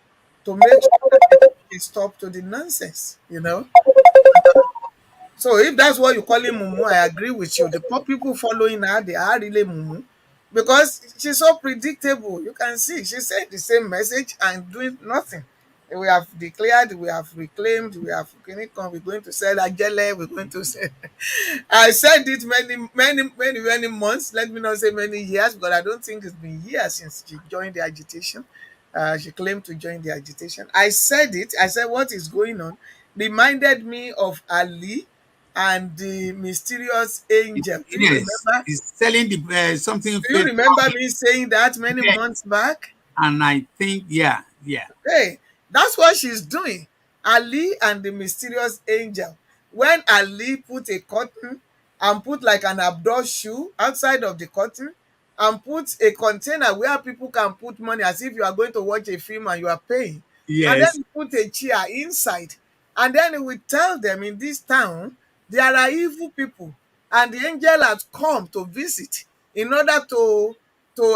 to make sure that they put a stop to the nonsense. So if that's what you call him mumu, I agree with you. The poor people following her, they are really mumu, because she's so predictable. You can see she said the same message and doing nothing. We have declared, we have reclaimed, we're going to sell Ajele, we're going to sell. I said it many months. Let me not say many years, because I don't think it's been years since she joined the agitation. She claimed to join the agitation. I said it. I said what is going on reminded me of Ali and the mysterious angel. Do you Yes, remember? he's selling the something Do you fake. remember me saying that many Yes. months back? And I think, yeah, yeah, Hey, that's what she's doing. Ali and the mysterious angel. When Ali put a curtain and put like an outdoor shoe outside of the curtain and put a container where people can put money as if you are going to watch a film and you are paying. And then yes, he put a chair inside. And then he will tell them in this town there are evil people. And the angel has come to visit in order to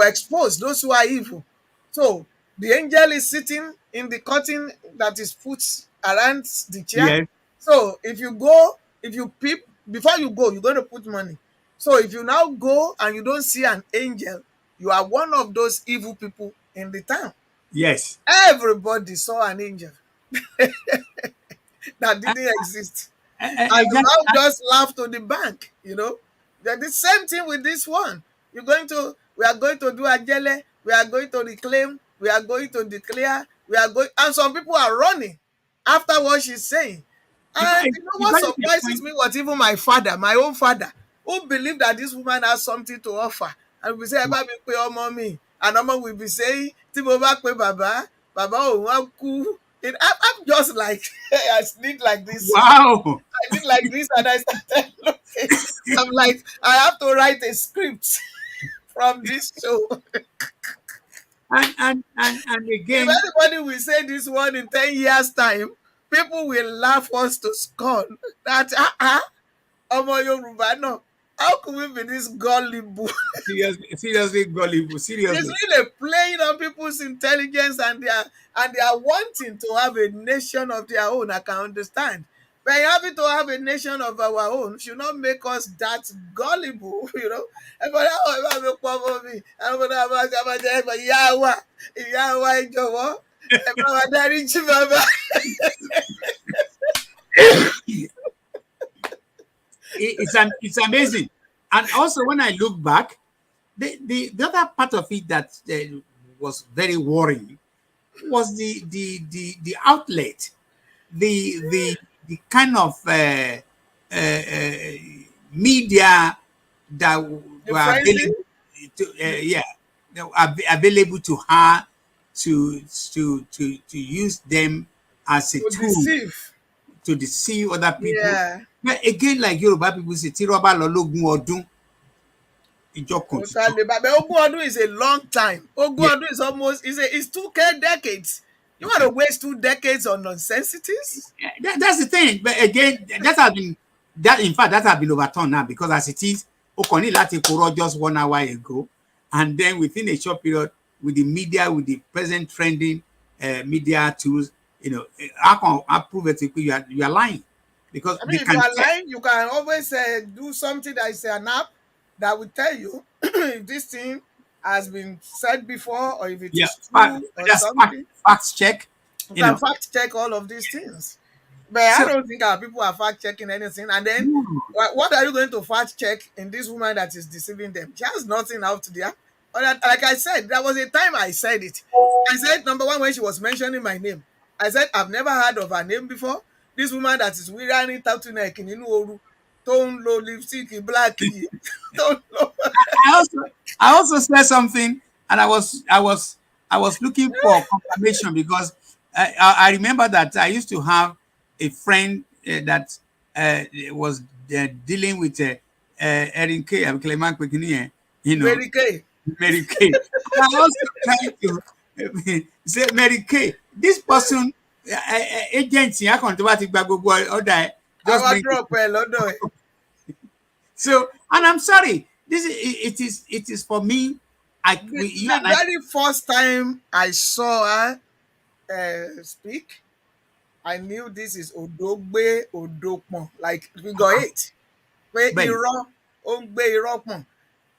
expose those who are evil. So the angel is sitting in the curtain that is put around the chair. yes, So if you peep, before you go, you're going to put money. So if you now go and you don't see an angel, you are one of those evil people in the town. yes. Everybody saw an angel that didn't exist. And the Exactly. man just laughed to the bank. They're the same thing with this one. We are going to do Ajele, we are going to reclaim, we are going to declare, and some people are running after what she's saying. And you know You what got it to a surprises point. me? What even my father, my own father, who believed that this woman has something to offer, and we say, "Eba mi pe ọmọ mi," and Omo will be saying, "Tí mo bá pe bàbá, bàbá òun á kú." I'm just like, I sleep like this. Wow. I did like this and I started looking. I'm like, I have to write a script from this show. And If again, anybody will say this one in 10 years' time, people will laugh us to scorn. That, Omo Yoruba, no. How could we be this gullible? seriously gullible. It's Seriously. really playing on people's intelligence, and they are wanting to have a nation of their own. I can understand. But having to have a nation of our own should not make us that gullible. Everybody, "Oh, ẹ bá mi pọ̀ ọmọ mi, everybody, ìyá wa, ẹ jọ̀wọ́, ẹ bá wa dáríjì bàbá." It's amazing. And also, when I look back, the other part of it that was very worrying was the outlet, the kind of media that The were frenzy, available to, the, yeah. available to her to use them as a To tool deceive. to deceive other people. Yeah. But again, like Yoruba people say, tí rọ́bà lọ lógún ọdún, ìjọ kan ò ti tán. Totally. But Ogun Ọdún is a long time. Ogun Yeah, Ọdún is almost it's two decades. You want to okay. waste 2 decades on nonsensities? Yeah, that's the thing. But again, that has been that in fact that has been overturned now because as it is, Okoni Lati Koro just 1 hour ago, and then within a short period, with the media, with the present trending media tools, I can approve it. You are lying because I they mean, if you can are check. lying, you can always do something that is an app that will tell you if this thing has been said before or if it Yeah, is true or that's fact, something. facts check. You You can know, fact check all of these things. But I so don't think our people are fact checking anything. And then, no, what are you going to fact check in this woman that is deceiving them? She has nothing out there. Like I said, there was a time I said it. I said, number one, when she was mentioning my name, I said, I've never heard of her name before. This woman that is wearing turtleneck in Oru, tone low lipstick, black, don't know. I also I also said something, and I was looking for confirmation because I remember that I used to have a friend that was dealing with Erin K. Clement Kwekini, you know, Mary Kay. Mary Kay. And I also trying to say Mary Kay. This person agency, I can't gbogbo order, just Our bring it. drop London. So, and I'm sorry. This is it is for me. You The and I. very first time I saw her speak, I knew this is Odogbe Odopon, like figure eight. Pé Ben, irọ́, ó ń gbé irọ́ pọ̀n.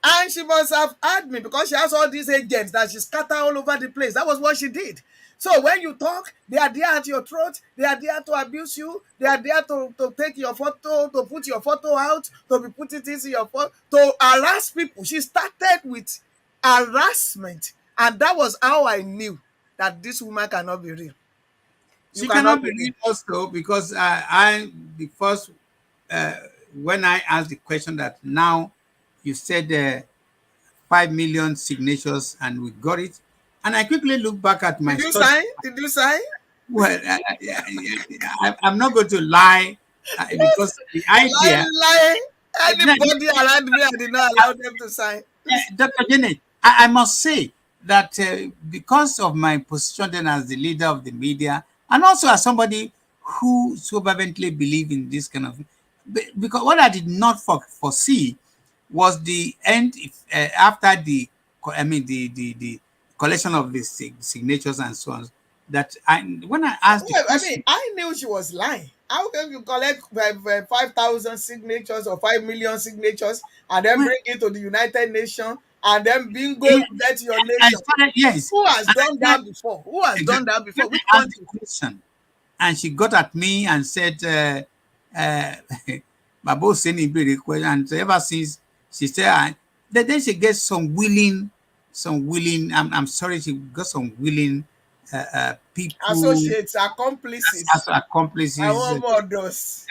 And she must have had me because she has all these agents that she scatter all over the place. That was what she did. So when you talk, they are there at your throat. They are there to abuse you. They are there to take your photo, to put your photo out, to be putting things in your phone, to harass people. She started with harassment. And that was how I knew that this woman cannot be real. You she cannot cannot be real. believe also because I the first uh, when I asked the question that now you said 5 million signatures and we got it, and I quickly look back at my Did you study. sign? Did you sign? Well, I'm not going to lie because the idea. Lying. Anybody around me, I did not allow them to sign. Dr. Janet, I must say that because of my position then as the leader of the media, and also as somebody who so fervently believe in this kind of, because what I did not foresee was the end after I mean the collection of the signatures and so on. That when I asked the Well, I mean, question, I knew she was lying. How can you collect 5,000 signatures or 5 million signatures and then when bring it to the United Nations and then bingo, eh, you get your I nation? started, yes, Who has and done I that before? Who has done exactly. that When before? Which I asked the country? question, and she got at me and said, uh, Babo Seni Bere question. And so ever since she said, then she gets some willing, I'm sorry, she got some willing people Associates, as accomplices. accomplices, Àwọn ọmọ ọ̀dọ̀.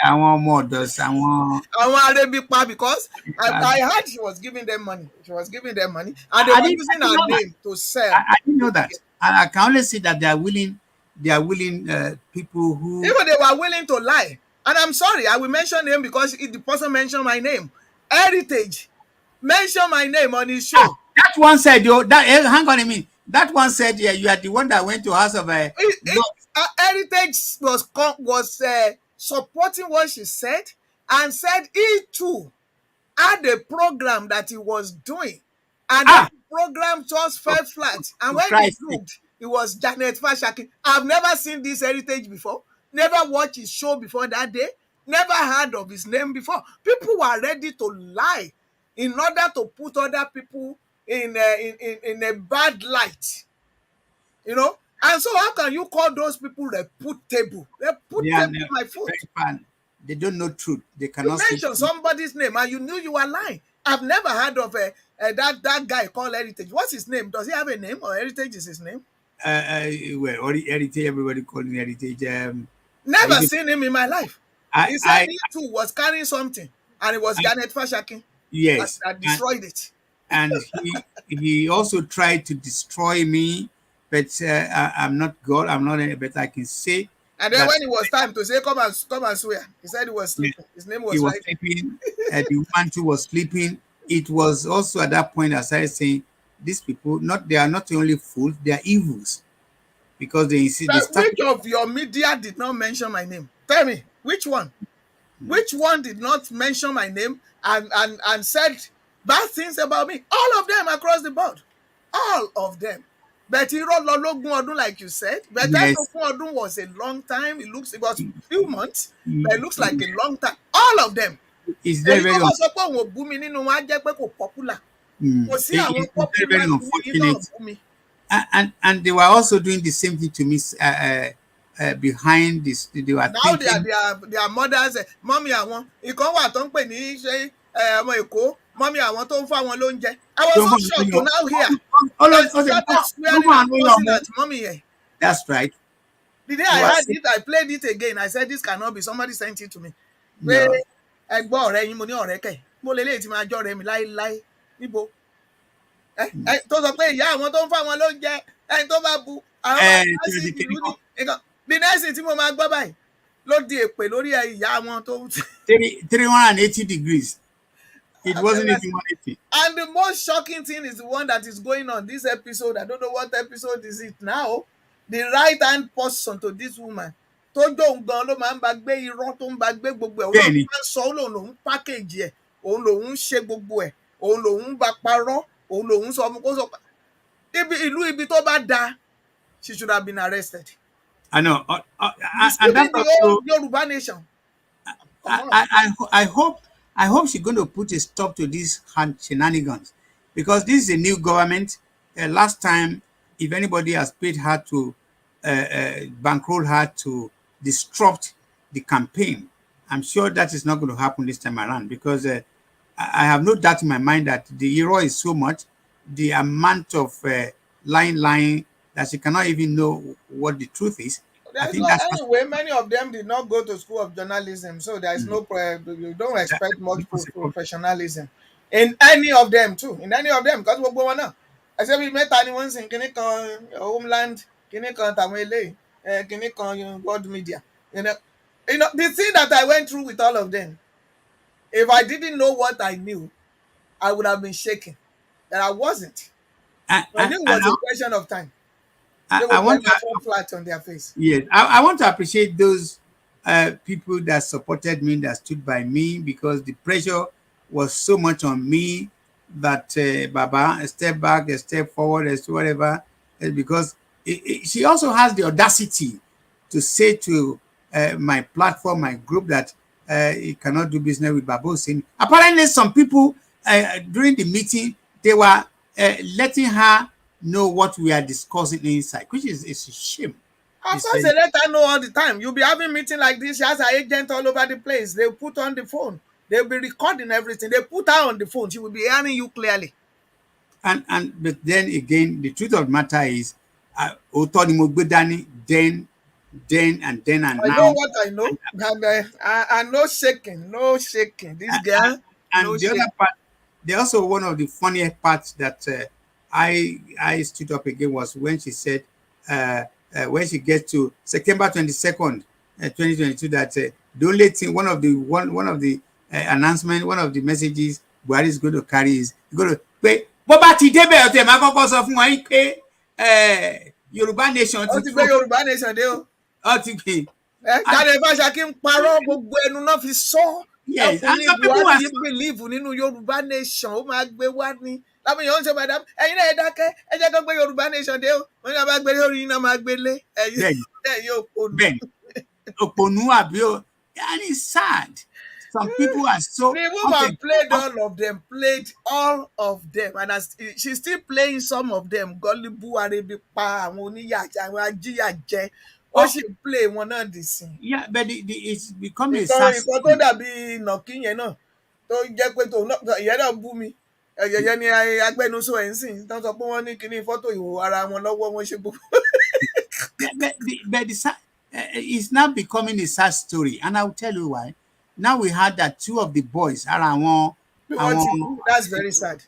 àwọn ọmọ ọ̀dọ̀, àwọn. Àwọn Arebipa, because I heard she was giving them money. She was giving them money, and they I were didn't, I using didn't her know that. name to sell I didn't know tickets. that. And I can only see that they are willing people who. Even they were willing to lie. And I'm sorry, I will mention him because the person mentioned my name. Heritage mentioned my name on his show. That one said, yo, hang on a minute. That one said, yeah, you are the one that went to House of Law. Heritage was supporting what she said and said he too had a program that he was doing, and that Ah, program just for, fell flat. And for when he Christ's sake. looked, it was Janet Fashakin. I've never seen this heritage before, never watched his show before that day, never heard of his name before. People were ready to lie in order to put other people in a bad light, you know. And so, how can you call those people reputable? They are Reputable, my foot. very fan. They don't know truth. They You cannot see mentioned truth. somebody's name and you knew you were lying. I've never heard of that guy called Heritage. What's his name? Does he have a name or Heritage is his name? Well, heritage, everybody calling heritage. Never Even seen him in my life. I, He said I, he too was carrying something and it was I Janet Fashakin that, yes, that and destroyed it. and he also tried to destroy me. But I'm not God. I'm not any. But I can say And then that when it was time to say, come and swear, he said he was sleeping. His name he was was right. sleeping. The woman too was sleeping. It was also at that point I started saying, these people, not they are not only fools, they are evils because they insist they But which started. of your media did not mention my name? Tell me, which one? Which one did not mention my name and said bad things about me? All of them across the board. All of them. But irọ́ lọ lógún ọdún, like you said. But that Yes, ogún ọdún was a long time. It was few months, but it looks like a it's long time. All of them. very, Èyí tó very, bá sọ pé òun ò bú mi nínú wọn á jẹ́ pé kò popular. Kò sí àwọn it's very, popular very bí yín náà unfortunate. bú mi. And they were also doing the same thing to me behind this. They were Now thinking, they are mothers, mọ́mí àwọn ìkan wà tó ń pè ní ṣe ọmọ Èkó, mọ́mí àwọn tó ń fún àwọn lóúnjẹ. I was don't so want to shocked to know. now hear that she started Don't swearing want and to cursing know. at mommy here. That's right. The day They I were heard saying, it, I played it again. I said, this cannot be. Somebody sent it to me. Pé no. ẹgbọ́n ọ̀rẹ́ yín mo ní ọ̀rẹ́ kẹ̀. Mo lè léyìí tí máa jọ́ ọ̀rẹ́ mi láéláé. Níbo? Tó sọ pé ìyá àwọn tó ń fún àwọn lóúnjẹ, ẹni tó bá bu, àwọn máa dá sí ìlú ní. The next thing tí mo máa gbọ́ báyìí ló di èpè lórí ìyá àwọn tó ń. 380 degrees. It I've wasn't never even seen. 180. And the most shocking thing is the one that is going on this episode. I don't know what episode is it now. The right hand person to this woman. Tó jó òun gan ló máa ń bá gbé irọ́ tó ń bá gbé gbogbo ẹ̀. Òun náà ló Then, máa ń sọ, òun lòun package ẹ̀. Òun lòun ń ṣe gbogbo ẹ̀. Òun lòun bá parọ́. Òun lòun sọ fún kó sọ. Ìlú ibi tó bá da, she should have been arrested. I know. You And still be that's the whole also, Yoruba nation. Come I, on. I, I hope she's going to put a stop to these shenanigans because this is a new government. Last time, if anybody has paid her to bankroll her to disrupt the campaign, I'm sure that is not going to happen this time around because I have no doubt in my mind that the error is so much, the amount of lying that she cannot even know what the truth is. I There's think no that's not, anyway. Many of them did not go to school of journalism, so there's no. You don't expect much because it comes- professionalism in any of them too. In any of them, because we go on. I said we met anyone in kini kan homeland, kini kan tamele, kini kan world media. The thing that I went through with all of them. If I didn't know what I knew, I would have been shaken. That I wasn't. I knew it and was a question of time. They I would want get to, my fall flat on their face. yes, I want to appreciate those people that supported me, that stood by me, because the pressure was so much on me that Baba, a step back, a step forward, as to whatever, because she also has the audacity to say to my platform, my group, that he cannot do business with Baba Hussein. Apparently, some people during the meeting, they were letting her know what we are discussing inside, which is a shame. Of It's course, they let her know all the time. You'll be having meeting like this. She has her agent all over the place. They'll put on the phone. They'll be recording everything. They put her on the phone. She will be hearing you clearly. and but then again, the truth of the matter is, òótọ́ ni mo gbé dání, then and I know now. what I know. And I no shaking, no shaking. This girl, no And the shaking. other part, the also one of the funniest parts that I stood up again was when she said, when she gets to September 22nd, 2022, that the only thing, one of the announcement, one of the messages Buhari is going to carry is going to pé bó bá ti débẹ̀ ọ̀tẹ̀ máa kọ́kọ́ sọ fún wọn yín pé Yorùbá nation Ó ti ti gbé kúrò, Yorùbá nation dé o. ó ti gbé. And Jáde Fashakin ń parọ́ gbogbo ẹnu náà fi sọ. yes, and Ọkùnrin some people Buhari were yìí bìlíìfù nínú Yorùbá nation. Ó máa gbé wá ní. Láwọn èèyàn ń ṣe madam. Ẹ̀yin náà ẹ dákẹ́. Ẹ jẹ́ kó gbé Yorùbá nation dé o. Wọ́n ní a bá gbé lórí yín náà máa gbé lé. bẹ́ẹ̀ Ẹ̀yin òpònú. bẹ́ẹ̀ òpònú àbí o, and it's sad. Some people are so The woman played all of them, played all of them, and she's still playing some of them. Gullible, Arebipa, àwọn oníyàjẹ, àwọn ajíyàjẹ. Ó sì ń play wọn náà dì sí. yeah, but it's become a sad Nǹkan tó story. dàbí ìnàkí yẹn náà tó jẹ́ pé tòun náà ìyẹn náà bú mi. Ẹ̀yẹ̀yẹ́ ni agbẹnusọ ẹ̀ ń sìn. Tó sọ pé wọ́n ní kíní fọ́tò ìhòòhò ara wọn lọ́wọ́ wọn ṣe gbogbo. But it's now becoming a sad story, and I'll tell you why. Now we heard that two of the boys are àwọn Bí wọ́n ti kú, that's very sad.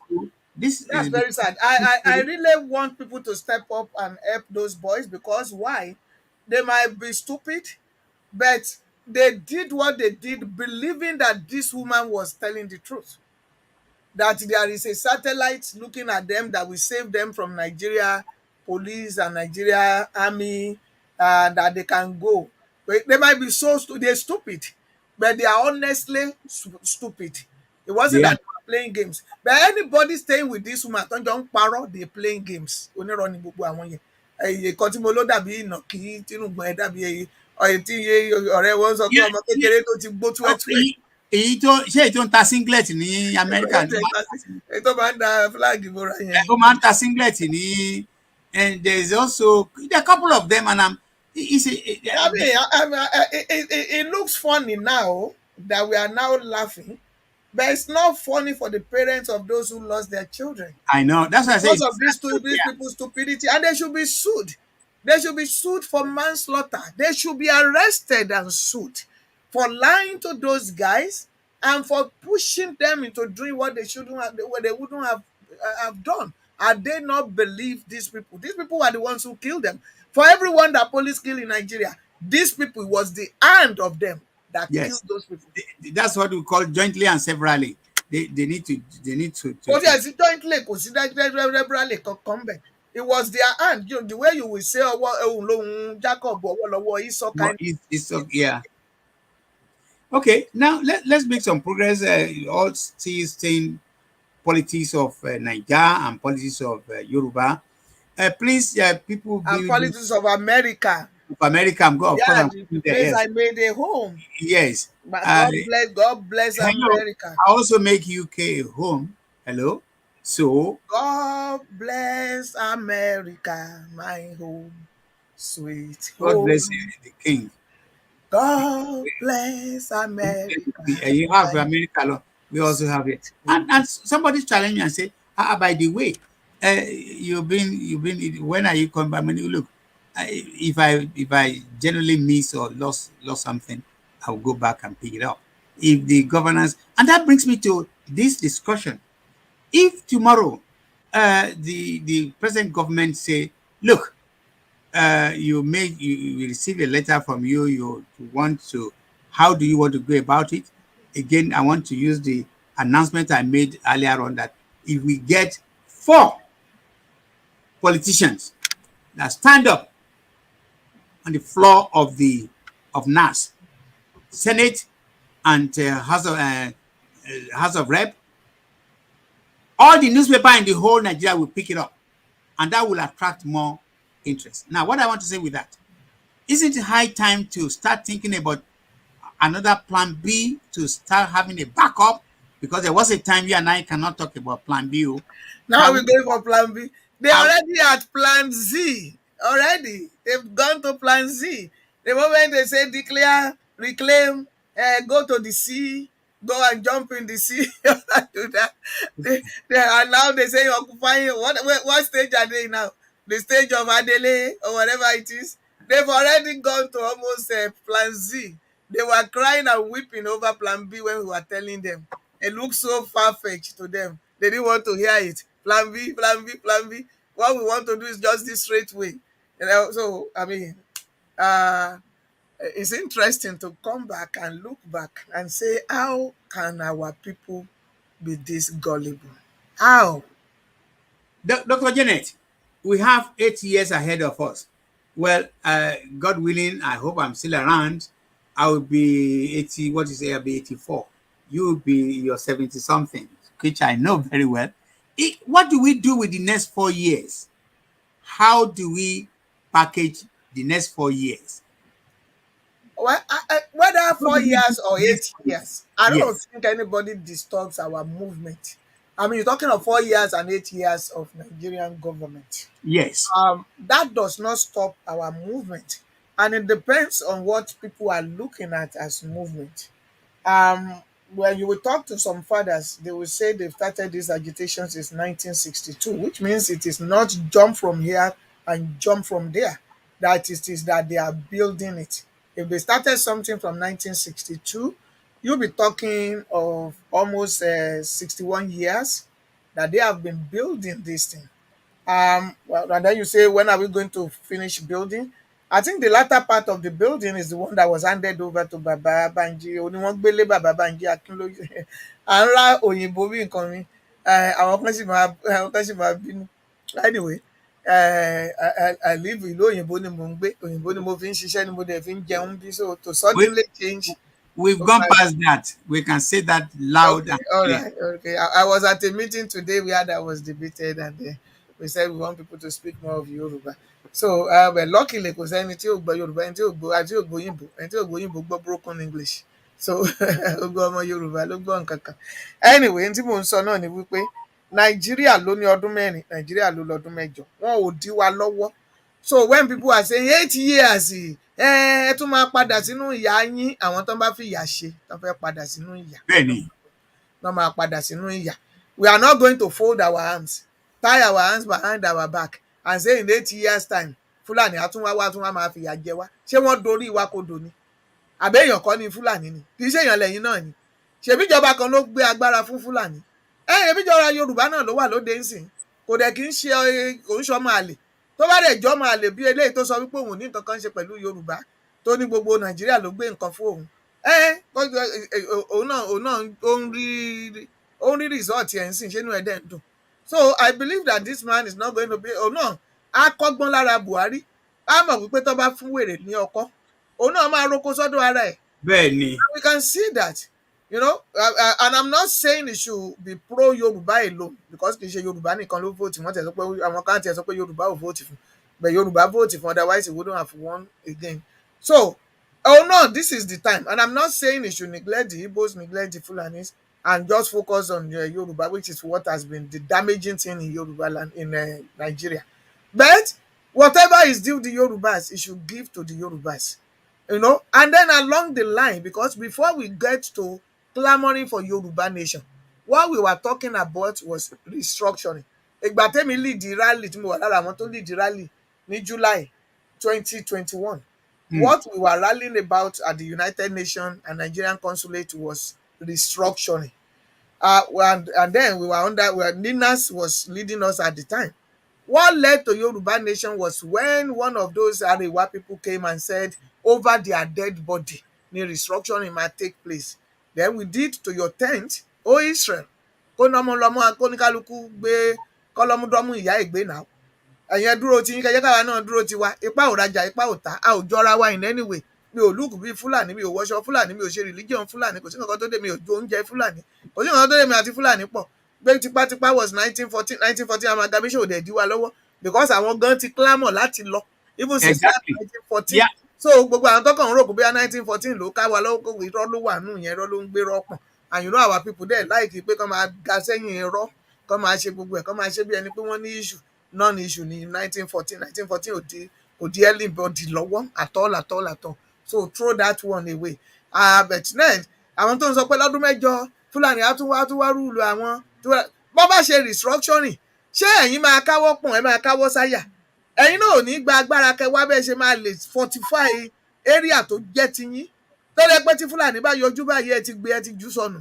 This That's is very sad. I really want people to step up and help those boys, because why? They might be stupid, but they did what they did, believing that this woman was telling the truth. That there is a satellite looking at them that will save them from Nigeria police and Nigeria army, that they can go. But they might be they're stupid, but they are honestly stupid. It wasn't they are. that they were playing games. But anybody staying with this woman tó ń jọ ń parọ́, they playing games. Onírọ́ ni gbogbo àwọn yẹn. Ìkan tí mo ló dàbí ìnàkí tínúgbọ̀n ẹ̀ dàbí ọ̀yẹ̀ tí ọ̀rẹ́ wọn sọ pé Yeah, ọmọ yeah. kékeré tó ti gbó Oh, túwẹ́túwẹ́. èyí tó ṣé èyí tó ń ta singlet ní Amẹ́ríkà ni Èyí tó máa ń da flag ìbora yẹn. ó máa ń ta singlet ní and there is also there are a couple of them and it's I mean, it looks funny now that we are now laughing, but it's not funny for the parents of those who lost their children I know that's why I say because it's of these yeah. people's stupidity, and they should be sued. They should be sued for manslaughter. They should be arrested and sued for lying to those guys and for pushing them into doing what they shouldn't have, what they wouldn't have done. Had they not believed these people? These people were the ones who killed them. For everyone that police killed in Nigeria, these people, it was the hand of them that killed Yes, those people. that's what we call jointly and severally. They need to Kò sí ẹ̀sìn jointly, kò sí deliberately kankan bẹ̀. It was their hand. The way you will say ọwọ́ ohun lóhun Jacob ọwọ́ lọ́wọ́ Esau well, kind. yeah. Okay, now let's make some progress. All still staying politics of Niger and politics of Yoruba. Please, people And building politics of America. of America. Of course, Yeah, I'm the going there. place Yes, I made a home. yes. But Uh, God bless hello. America. I also make UK a home. Hello. So God bless America, my home, sweet God bless home. the King. God bless America, You have my America. We also have it. sweet And home. somebody challenge me and say, by the way, you've been. When are you coming back? I mean, look, if I generally miss or lost something, I'll go back and pick it up. If the governance, and that brings me to this discussion. If tomorrow, the present government say, look, you receive a letter from you want to, how do you want to go about it? Again, I want to use the announcement I made earlier on that if we get 4 politicians that stand up on the floor of NAS, Senate and House of Rep, all the newspaper in the whole Nigeria will pick it up, and that will attract more interest. Now, what I want to say with that, isn't it high time to start thinking about another plan B to start having a backup? Because there was a time you and I cannot talk about plan B. Now Have we're we, going for plan B. They have, already at plan Z. Already. They've gone to plan Z. The moment they say declare, reclaim, go to the sea, go and jump in the sea, do that. They are now they say you're occupying what stage are they now? The stage of Adele or whatever it is. They've already gone to almost plan Z. They were crying and weeping over plan B when we were telling them. It looks so far-fetched to them. They didn't want to hear it. Plan B, plan B, plan B. What we want to do is just this straight way. So I mean, uh, it's interesting to come back and look back and say, how can our people be this gullible? How? Dr. Janet, we have 8 years ahead of us. Well, God willing, I hope I'm still around. I will be 80, what is it? I'll be 84. You will be your 70 something, which I know very well. What do we do with the next 4 years? How do we package the next 4 years? Well, whether What four do we do years with or the next 8 years, I four years? don't think anybody disturbs our movement. I mean, you're talking of 4 years and 8 years of Nigerian government. Yes. That does not stop our movement, and it depends on what people are looking at as movement. Um, when you will talk to some fathers, they will say they've started this agitation since 1962, which means it is not jump from here and jump from there. That it is that they are building it. If they started something from 1962, you'll be talking of almost 61 years. that they have been building this thing. Well, and then you say, when are we going to finish building? I think the latter part of the building is the one that was handed over to Baba Banji. Oni wọ́n gbélé Baba Banji Akinloye. À ń ra òyìnbó bí nǹkan mi. Àwọn kan sì máa bínú. Anyway, I live ìlú òyìnbó ni mò ń gbé. Òyìnbó ni mo fi ń ṣiṣẹ́ ni mo dẹ̀ fi ń jẹun bí. So to We, suddenly change. we've Oh gone my, past that. We can say that loud okay, and all clear. right, okay. I was at a meeting today where that was debated, and we said we want people to speak more of Yoruba. So, but luckily, because ẹni tí ò gbọ́ Yorùbá, ẹni tí ò gbọ́ Òyìnbó, ẹni tí ò gbọ́ Òyìnbó gbọ́ broken English. So, ó gbọ́ ọmọ Yorùbá ló gbọ́ nǹkan kan. Anyway, ní tí mò ń sọ náà ni wípé Nàìjíríà ló ní ọdún mẹ́rin, Nàìjíríà ló lọ́dún mẹ́jọ. Wọn ò dí wa lọ́wọ́. So when people are saying 8 years, ẹ tún máa padà sínú ìyà yín, àwọn tó ń bá fi ìyà ṣe, tó fẹ́ padà sínú ìyà. Benny. No máa padà sínú ìyà. We are not going to fold our hands, tie our hands behind our back, and say in 8 years time Fúlàní àtúnwá máa fìyà jẹ wá. Ṣé wọ́n dorí wa kodò ni? Àbẹ́yàn kọ́ ni Fúlàní ni? Kì í ṣèyàn lẹ́yìn náà ni? Ṣèbí ìjọba kan ló gbé agbára fún Fúlàní? Ẹbí ìjọba Yorùbá náà ló wà lóde ńsìn. Kò dẹ̀ kì í ṣe kò ń ṣọmọ àlè. Tó bá dẹ̀ jọmọ àlè bí eléyìí tó sọ wípé òun ní nǹkan kan ṣe pẹ̀lú Yorùbá, tó ní gbogbo Nàìjíríà ló gbé nǹkan fún òun. Òun náà ó ń rí result ẹ̀ ń sìn, ṣé inú ẹ̀ dẹ̀ ń dùn. So I believe that this man is not going to be, òun náà á kọ́gbọ́n lára Buhari, á mọ̀ wípé tó bá fún wèrè ní ọkọ́, òun náà máa roko sọ́dọ̀ ara ẹ̀. Benny. We can see that, and I'm not saying it should be pro Yoruba alone, because kì í ṣe Yorùbá nìkan ló vote wọ́n tẹ̀ sọ pé àwọn kan tẹ̀ sọ pé Yorùbá ò vote fún, but Yorùbá vote fún, otherwise he wouldn't have won again. So, oh no, this is the time, and I'm not saying he should neglect the Igbos, neglect the Fulanis, and just focus on Yoruba, which is what has been the damaging thing in Yoruba land, in Nigeria. But whatever is due the Yorubas, he should give to the Yorubas. And then along the line, because before we get to clamoring for Yoruba nation, what we were talking about was restructuring. Ìgbà tẹ́mi lead the rally, tí mo wà lára àwọn tó lead the rally ní July 2021. What we were rallying about at the United Nations and Nigerian Consulate was restructuring. And then Ninas was leading us at the time. What led to Yoruba nation was when one of those Arewa people came and said, over their dead body, the restructuring might take place. Then we did to your tent, O Israel. Kó nọmọ lọmọ kóníkálukú gbé kọlọmúdọmú ìyá ìgbé náà. Ẹ̀yin dúró tí yín kẹjẹ káwa náà dúró tiwa. Ipá ò rajà, ipá ò tà, a ò jọra wa in any way. Mi ò look bí Fúlàní, mi ò wọṣọ Fúlàní, mi ò ṣe religion Fúlàní, kò sí nǹkan tó dé mi ò jó oúnjẹ Fúlàní. Kò sí nǹkan tó dé mi àti Fúlàní pọ̀. Gbé tipátipá was 1914 amalgamation ò dẹ̀ dí wa lọ́wọ́, because àwọn gan ti clamor láti lọ even since Exactly. 1914. Yeah. So gbogbo àwọn tọkàn ń rò pé bí 1914 ló ká wa lọ́wọ́, kó irọ́ ló wà nù yẹn, irọ́ ló ń gbé rọ́pọ̀n. And our people there like pé kán máa ga sẹ́yìn irọ́, kán máa ṣe gbogbo ẹ̀, kán máa ṣe bí ẹni pé wọ́n ní issue non-issue ní 1914 kò di anybody lọ́wọ́ at all. So throw that one away. But then àwọn tó ń sọ pé lọ́dún mẹ́jọ Fúlàní á tún wá rúùlù àwọn bọ́ bá ṣe restructuring, ṣé ẹ̀yin máa káwọ́ pọ̀n, ẹ máa káwọ́ sáyà? Ẹ̀yin náà ò ní gba agbára kẹwàá bẹ́ẹ̀ ṣe máa lè fortify area tó jẹ́ tiyín, tó lẹ́ pé tí Fúlàní bá yọjú báyìí ẹ ti gbé, ẹ ti jù sọnù.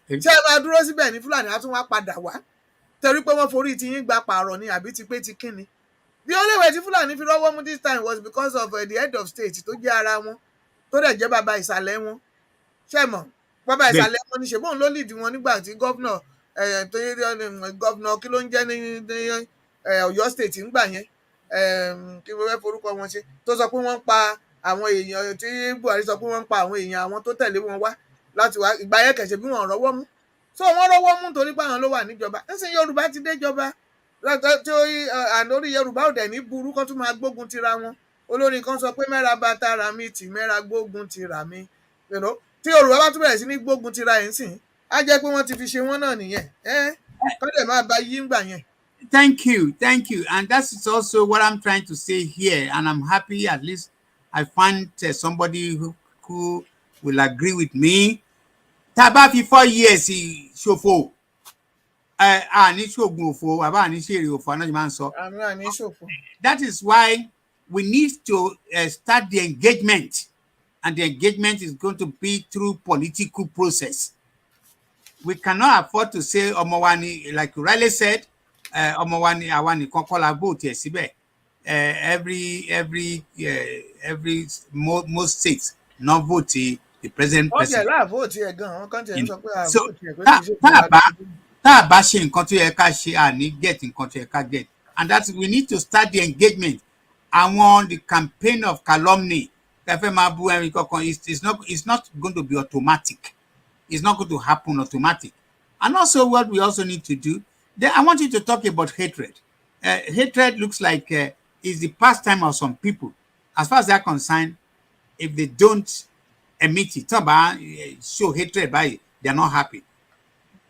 Ṣé ẹ máa dúró síbẹ̀ ní Fúlàní á tún wá padà wá torí pé wọ́n forí tiyín gba pààrọ̀ ni, àbí ti pé ti kíni? The only way tí Fúlàní fi rọ́wọ́ mú this time was because of the head of state tó jẹ́ ara wọn, tó dẹ̀ jẹ́ bàbá ìsàlẹ̀ wọn. Ṣé mọ̀, bàbá ìsàlẹ̀ wọn ni ṣèbóun ló lead wọn nígbà tí gọ́vnọ̀ kí ló ń jẹ́ ní Ọ̀yọ́ state ńgbà yẹn, kí wọ́n fẹ́ forúkọ wọn ṣe, tó sọ pé wọ́n ń pa àwọn èèyàn, tí Buhari sọ pé wọ́n ń pa àwọn èèyàn àwọn tó tẹ̀lé wọn wá láti wá, ìgbà yẹn kẹ̀ṣẹ̀ bí wọ́n rọ́wọ́ mú. So wọ́n rọ́wọ́ mú torí pé àwọn ló wà níjọba. Nísìnyí Yorùbá ti déjọba, àlórí Yorùbá ò dẹ̀ ní burú kán tún máa gbógun tira wọn. Olórin kan sọ pé mẹ́ra bá tara mi tì, mẹ́ra gbógun tira mi. Tí Yorùbá bá tún bẹ̀rẹ̀ sí ní gbógun tira yẹn sìn, á jẹ́ pé wọ́n ti fi ṣe wọ́n náà nìyẹn. Kọ́ dẹ̀ máa ba yí ńgbà yẹn. Thank you. And that is also what I'm trying to say here. And I'm happy at least I find somebody who will agree with me. Tá fi 4 years ṣòfò, àní ṣògùn òfò, bàbá àní ṣèrè òfò, àná ti máa ń sọ. Àní ṣòfò. That is why we need to start the engagement. And the engagement is going to be through political process. we cannot afford to say Omowani, like you rightly said, Omowani Awani Konkola vote yes, most states not vote the present wọ́n tiẹ̀ president. láàvóòtì ẹ̀ gan àwọn kan tiẹ̀ ń You know. sọ pé So àvóòtì ẹ̀ pé kì í tá ṣe tá ìjọba a ló bá ti dé. tá a bá ṣe nǹkan tó yẹ ká ṣe àní get nǹkan tó yẹ ká get, and that's we need to start the engagement. Àwọn the campaign of calumny kẹfẹ máa bú ẹrin kankan it's not going to be automatic. It's not going to happen automatic. And also what we also need to do, then I want you to talk about hatred. Hatred looks like is the pastime of some people. As far as they're concerned, if they don't emit it, show hatred by it, they're not happy. ẹ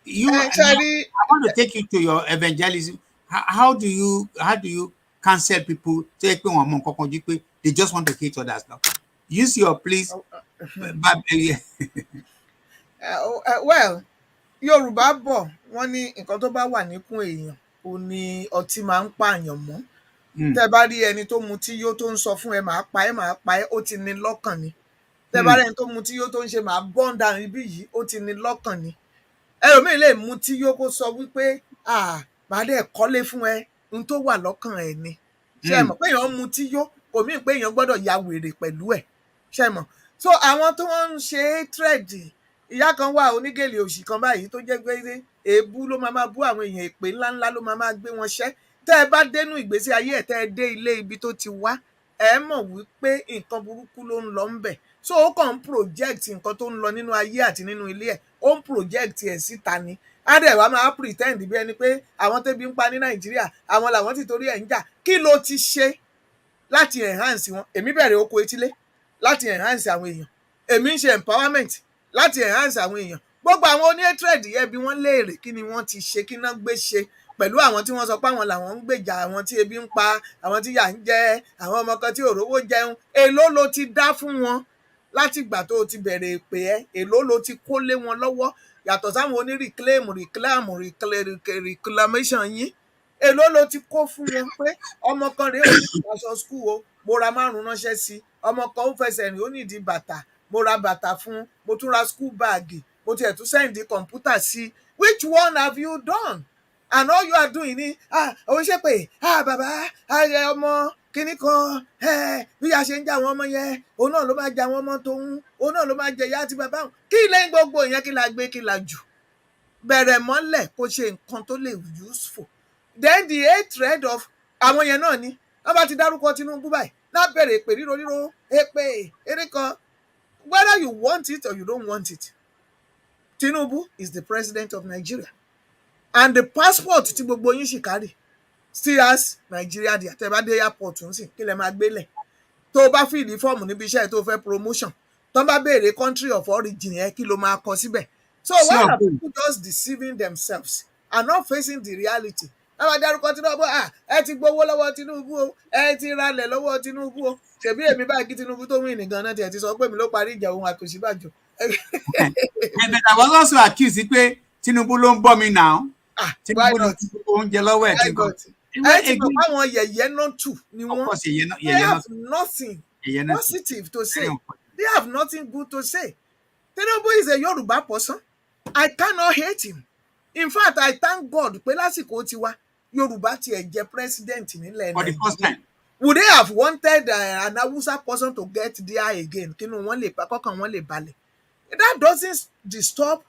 You ṣe now, rí I want to take you to your evangelism. How do you cancel people? Take one more they just want to hate others now. Use your please. But, well Yorùbá bọ̀ wọ́n ní nǹkan tó bá wà níkùn èèyàn ò ní ọtí máa ń pààyàn mọ́. mm, Tẹ́ bá rí ẹni tó mutí yó tó ń sọ fún ẹ màá pa ẹ́ ó ti ní lọ́kàn ni. Tẹ́ bá rí mm, ẹni tó mutí yó tó ń ṣe màá burn down ibí yìí ó ti ní lọ́kàn ni. Ẹlòmíì lè mutí yó kó sọ wípé màá dẹ̀ kọ́lé fún ẹ ohun tó wà lọ́kàn ẹ̀ ni. Ṣé ẹ mm, mọ̀ pé èèyàn mutí yó kò mí pé èèyàn gbọ́dọ̀ ya wèrè pẹ̀lú ẹ̀. Ṣé ẹ mọ̀? So àwọn tó wọ́n ń ṣe hatred, ìyá kan wà onígèlè òṣì kan báyìí tó jẹ́ pé èébú ló máa bú àwọn èèyàn, èpè ńláńlá ló máa gbé wọn ṣẹ́. Tẹ́ ẹ bá dénú ìgbésí ayé ẹ̀, tẹ́ ẹ dé ilé ibi tó ti wá, ẹ mọ̀ wípé nǹkan burúkú ló ń lọ ńbẹ̀. So ó kàn ń project nǹkan tó ń lọ nínú ayé àti nínú ilé ẹ̀, ó ń project ẹ̀ síta ni. Á dẹ̀ wá máa pretend bí ẹni pé àwọn tẹ́bi ń pa ní Nàìjíríà àwọn làwọn ti torí ẹ̀ ń jà. Kí ló ti ṣe láti enhance wọn? Èmi bẹ̀rẹ̀ oko etílé láti enhance àwọn èèyàn. Èmi ń ṣe empowerment láti enhance àwọn èèyàn. Gbogbo àwọn oní hatred yẹn bí wọ́n léèrè kí ni wọ́n ti ṣe, kí náà gbé ṣe pẹ̀lú àwọn tí wọ́n sọ pé àwọn làwọn ń gbèjà àwọn tí ebi ń pa, àwọn tí yà ń jẹ, àwọn ọmọ kan tí ò rówó jẹun. Èló ló ti dá fún wọn láti ìgbà tó o ti bẹ̀rẹ̀ èpè ẹ? Èló ló ti kó lé wọn lọ́wọ́ yàtọ̀ sáwọn oní reclamation yín? Èló ló ti kó fún wọn pé ọmọ kan rèé ò ní aṣọ school o, mo ra 5 ránṣẹ́ sí. Ọmọ kan ó fẹsẹ̀ rìn ó nídìí bàtà, mo ra bàtà fún, mo tún ra school bag, mo tiẹ̀ tún sẹ́ǹdì kọ̀ǹpútà sí. Which one have you done? And all you are doing ni òun ṣe pé bàbá ọmọ kínní kan bí a ṣe ń jà àwọn ọmọ yẹn òun náà ló máa jà àwọn ọmọ tóun, òun náà ló máa jẹ ìyá àti bàbá òun. Kí lẹ́yìn gbogbo ìyẹn kí la gbé kí la jù? Bẹ̀rẹ̀ mọ́lẹ̀ kó ṣe nǹkan tó lè useful. Then the hatred of àwọn yẹn náà ni wọ́n bá ti dárúkọ Tinubu báyìí náà bẹ̀rẹ̀ èpè ríro èpè eré kan. Whether you want it or you don't want it, Tinubu is the president of Nigeria. And the passport tí gbogbo yín sì kárì still has Nigeria there. Tẹ́ bá dé airport ń sìn kí lẹ máa gbélẹ̀? Tó o bá fìdí fọ́ọ̀mù níbi iṣẹ́ tó fẹ́ promotion, tó bá béèrè country of origin yẹn kí ló máa kọ síbẹ̀? So why sure. are people just deceiving themselves and not facing the reality? Ẹ máa dárúkọ Tinubu, ẹ ti gbowó lọ́wọ́ Tinubu o, ẹ ti ralẹ̀ lọ́wọ́ Tinubu o. Ṣèbí èmi báyìí kí Tinubu tó win nìkan náà tiẹ̀ ti sọ pé mi ló parí ìjà òun àtòṣíbàjò. And I was also accused pé Tinubu ló ń bọ́ mi now. Why Tinubu ló not? ti gbogbo oúnjẹ lọ́wọ́ ẹ̀ tí Why nǹkan. not? Ẹ ti mọ̀ pé àwọn yẹ̀yẹ́ náà tù ni Of wọ́n. course, They have nothing positive to say. They have nothing good to say. Tinubu is a Yoruba person. I cannot hate him. In fact, I thank God pé lásìkò tiwa Yorùbá tiẹ̀ jẹ́ president nílẹ̀ for the first Nàìjíríà. time. Would they have wanted an Hausa person to get there again? Kínú wọn lè pa kọ́kàn wọn lè balẹ̀. That doesn't disturb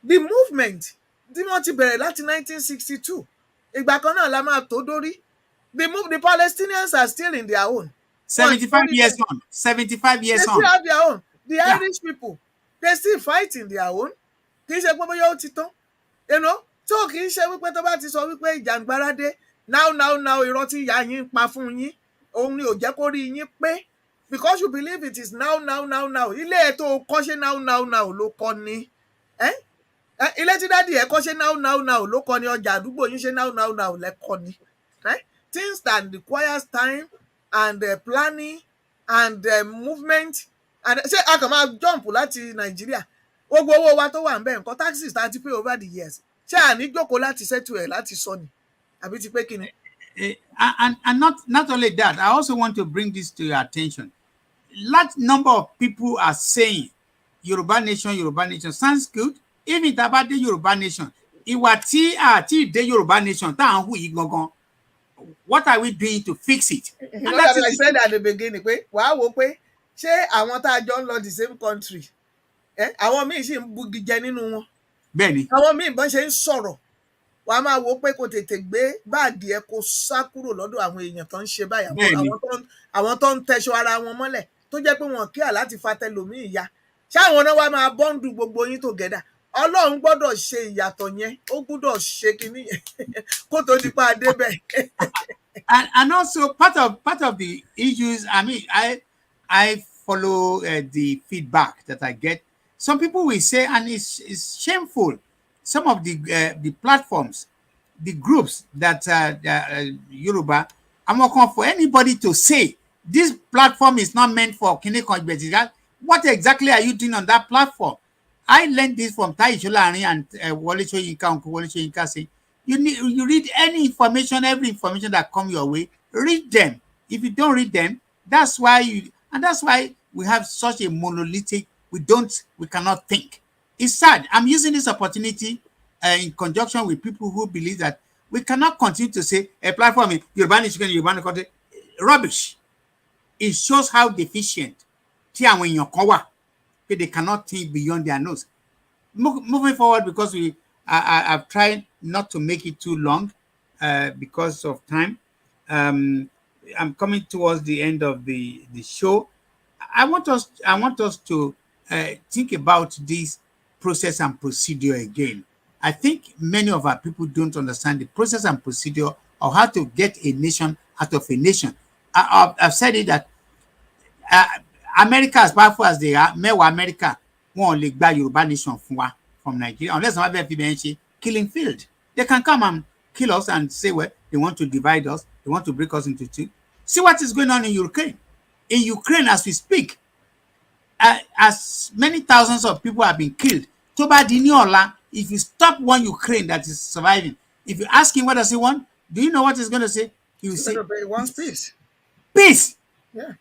the movement. Tí wọ́n ti bẹ̀rẹ̀ láti 1962. Ìgbà kan náà la máa tó dórí. The Palestinians are still in their own. 75 years on. 75 years They still on. have their own. The Yeah. Irish people, they still fight in their own. Kì í ṣe pé bóyá ó ti tán. Tó kì í ṣe wípé tó bá ti sọ wípé ìjàngbara dé now irọ́ tí ìyá yín ń pa fún yín òun ni ò jẹ́ kó rí yín pé because you believe it is now. Ilé ẹ̀ tó kọ́ ṣe now ló kọ́ ni. Ilé tí dádì ẹ̀ kọ́ ṣe now ló kọ́ ni, ọjà àdúgbò yín ṣe now lẹ́kọ́ ni. Things that requires time and planning and movement. And ṣé a kàn máa jump láti Nàìjíríà gbogbo owó wa tó wà ń bẹ̀ nǹkan taxes tá a ti pay over the years ṣé à ní jókòó láti settle ẹ̀ láti sọ ni àbí ti pé kí ni. And not only that, I also want to bring this to your attention. Large number of people are saying Yoruba nation sounds good. even tá a bá dé Yorùbá nation, ìwà tí àti dé Yorùbá nation tá à ń hù yìí gangan, what are we doing to fix it? You And know that that is I the said truth. at the beginning pé wàá wò pé ṣé àwọn tá a jọ ń lọ the same country àwọn míì sì ń bugi jẹ nínú wọn, Bẹ́ẹ̀ni, àwọn míì bọ́n ṣe ń sọ̀rọ̀ wàá máa wò pé kò tètè gbé báàgì ẹ kó sá kúrò lọ́dọ̀ àwọn èèyàn tó ń ṣe báyìí, bẹ́ẹ̀ni. àwọn tó ń tẹṣọ ara wọn mọ́lẹ̀ tó jẹ́ pé wọn kíá láti fa tẹlòmíì ya, ṣáwọn náà wá máa bọ́ǹdù gbogbo yín together. Ọlọ́run gbọ́dọ̀ ṣe ìyàtọ̀ yẹn, ó gbọ́dọ̀ ṣe kinní yẹn kó tó di pa débẹ̀. And also part of the issues, I mean, I follow the feedback that I get. Some people will say, and it's shameful, some of the platforms, the groups that Yoruba, I'm not calling for anybody to say this platform is not meant for Kine Kongbetiga. What exactly are you doing on that platform? I learned this from Tai Sholari and Wole Soyinka, Uncle Wole Soyinka saying, you read any information, every information that come your way, read them. If you don't read them, that's why we have such a monolithic, we cannot think. It's sad. I'm using this opportunity in conjunction with people who believe that we cannot continue to say a platform in Yoruba nation, Yoruba country, rubbish. It shows how deficient tí àwọn èèyàn kan wà, they cannot think beyond their nose. Moving forward, because I've tried not to make it too long because of time. Um, I'm coming towards the end of the show. I want us to think about this process and procedure again. I think many of our people don't understand the process and procedure of how to get a nation out of a nation. I've said it that uh, America, as powerful as they are, mẹ́wàá America, wọn ò lè gba Yorùbá nation fún wa from Nigeria unless wọn bá fẹ́ fi bẹ́ẹ̀ ṣe killing field. They can come and kill us and say, well, they want to divide us, they want to break us into two. See what is going on in Ukraine. In Ukraine, as we speak, as many thousands of people have been killed. Tó bá di ní ọ̀la, if you stop one Ukraine that is surviving, if you ask him what does he want, do you know what he's going to say? He will say, He wants peace. peace. Peace. Yeah.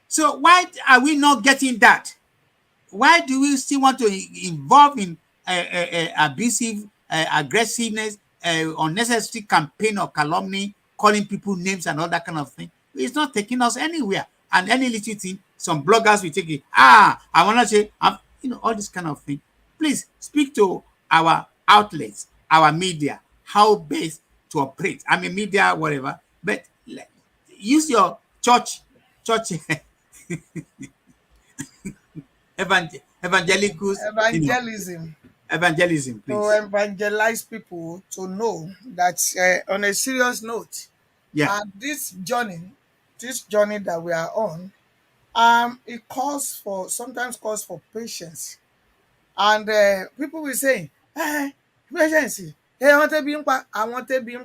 So why are we not getting that? Why do we still want to involve in abusive, aggressiveness, unnecessary campaign of calumny, calling people names and all that kind of thing? It's not taking us anywhere. And any little thing, some bloggers will take it. I want to say, all this kind of thing. Please speak to our outlets, our media, how best to operate. I mean, media, whatever. But use your church evangelicals, Evangelism. evangelism, To please. evangelize people to know that on a serious note, Yeah, this journey that we are on, it sometimes calls for patience. And people will say, patience, I want to be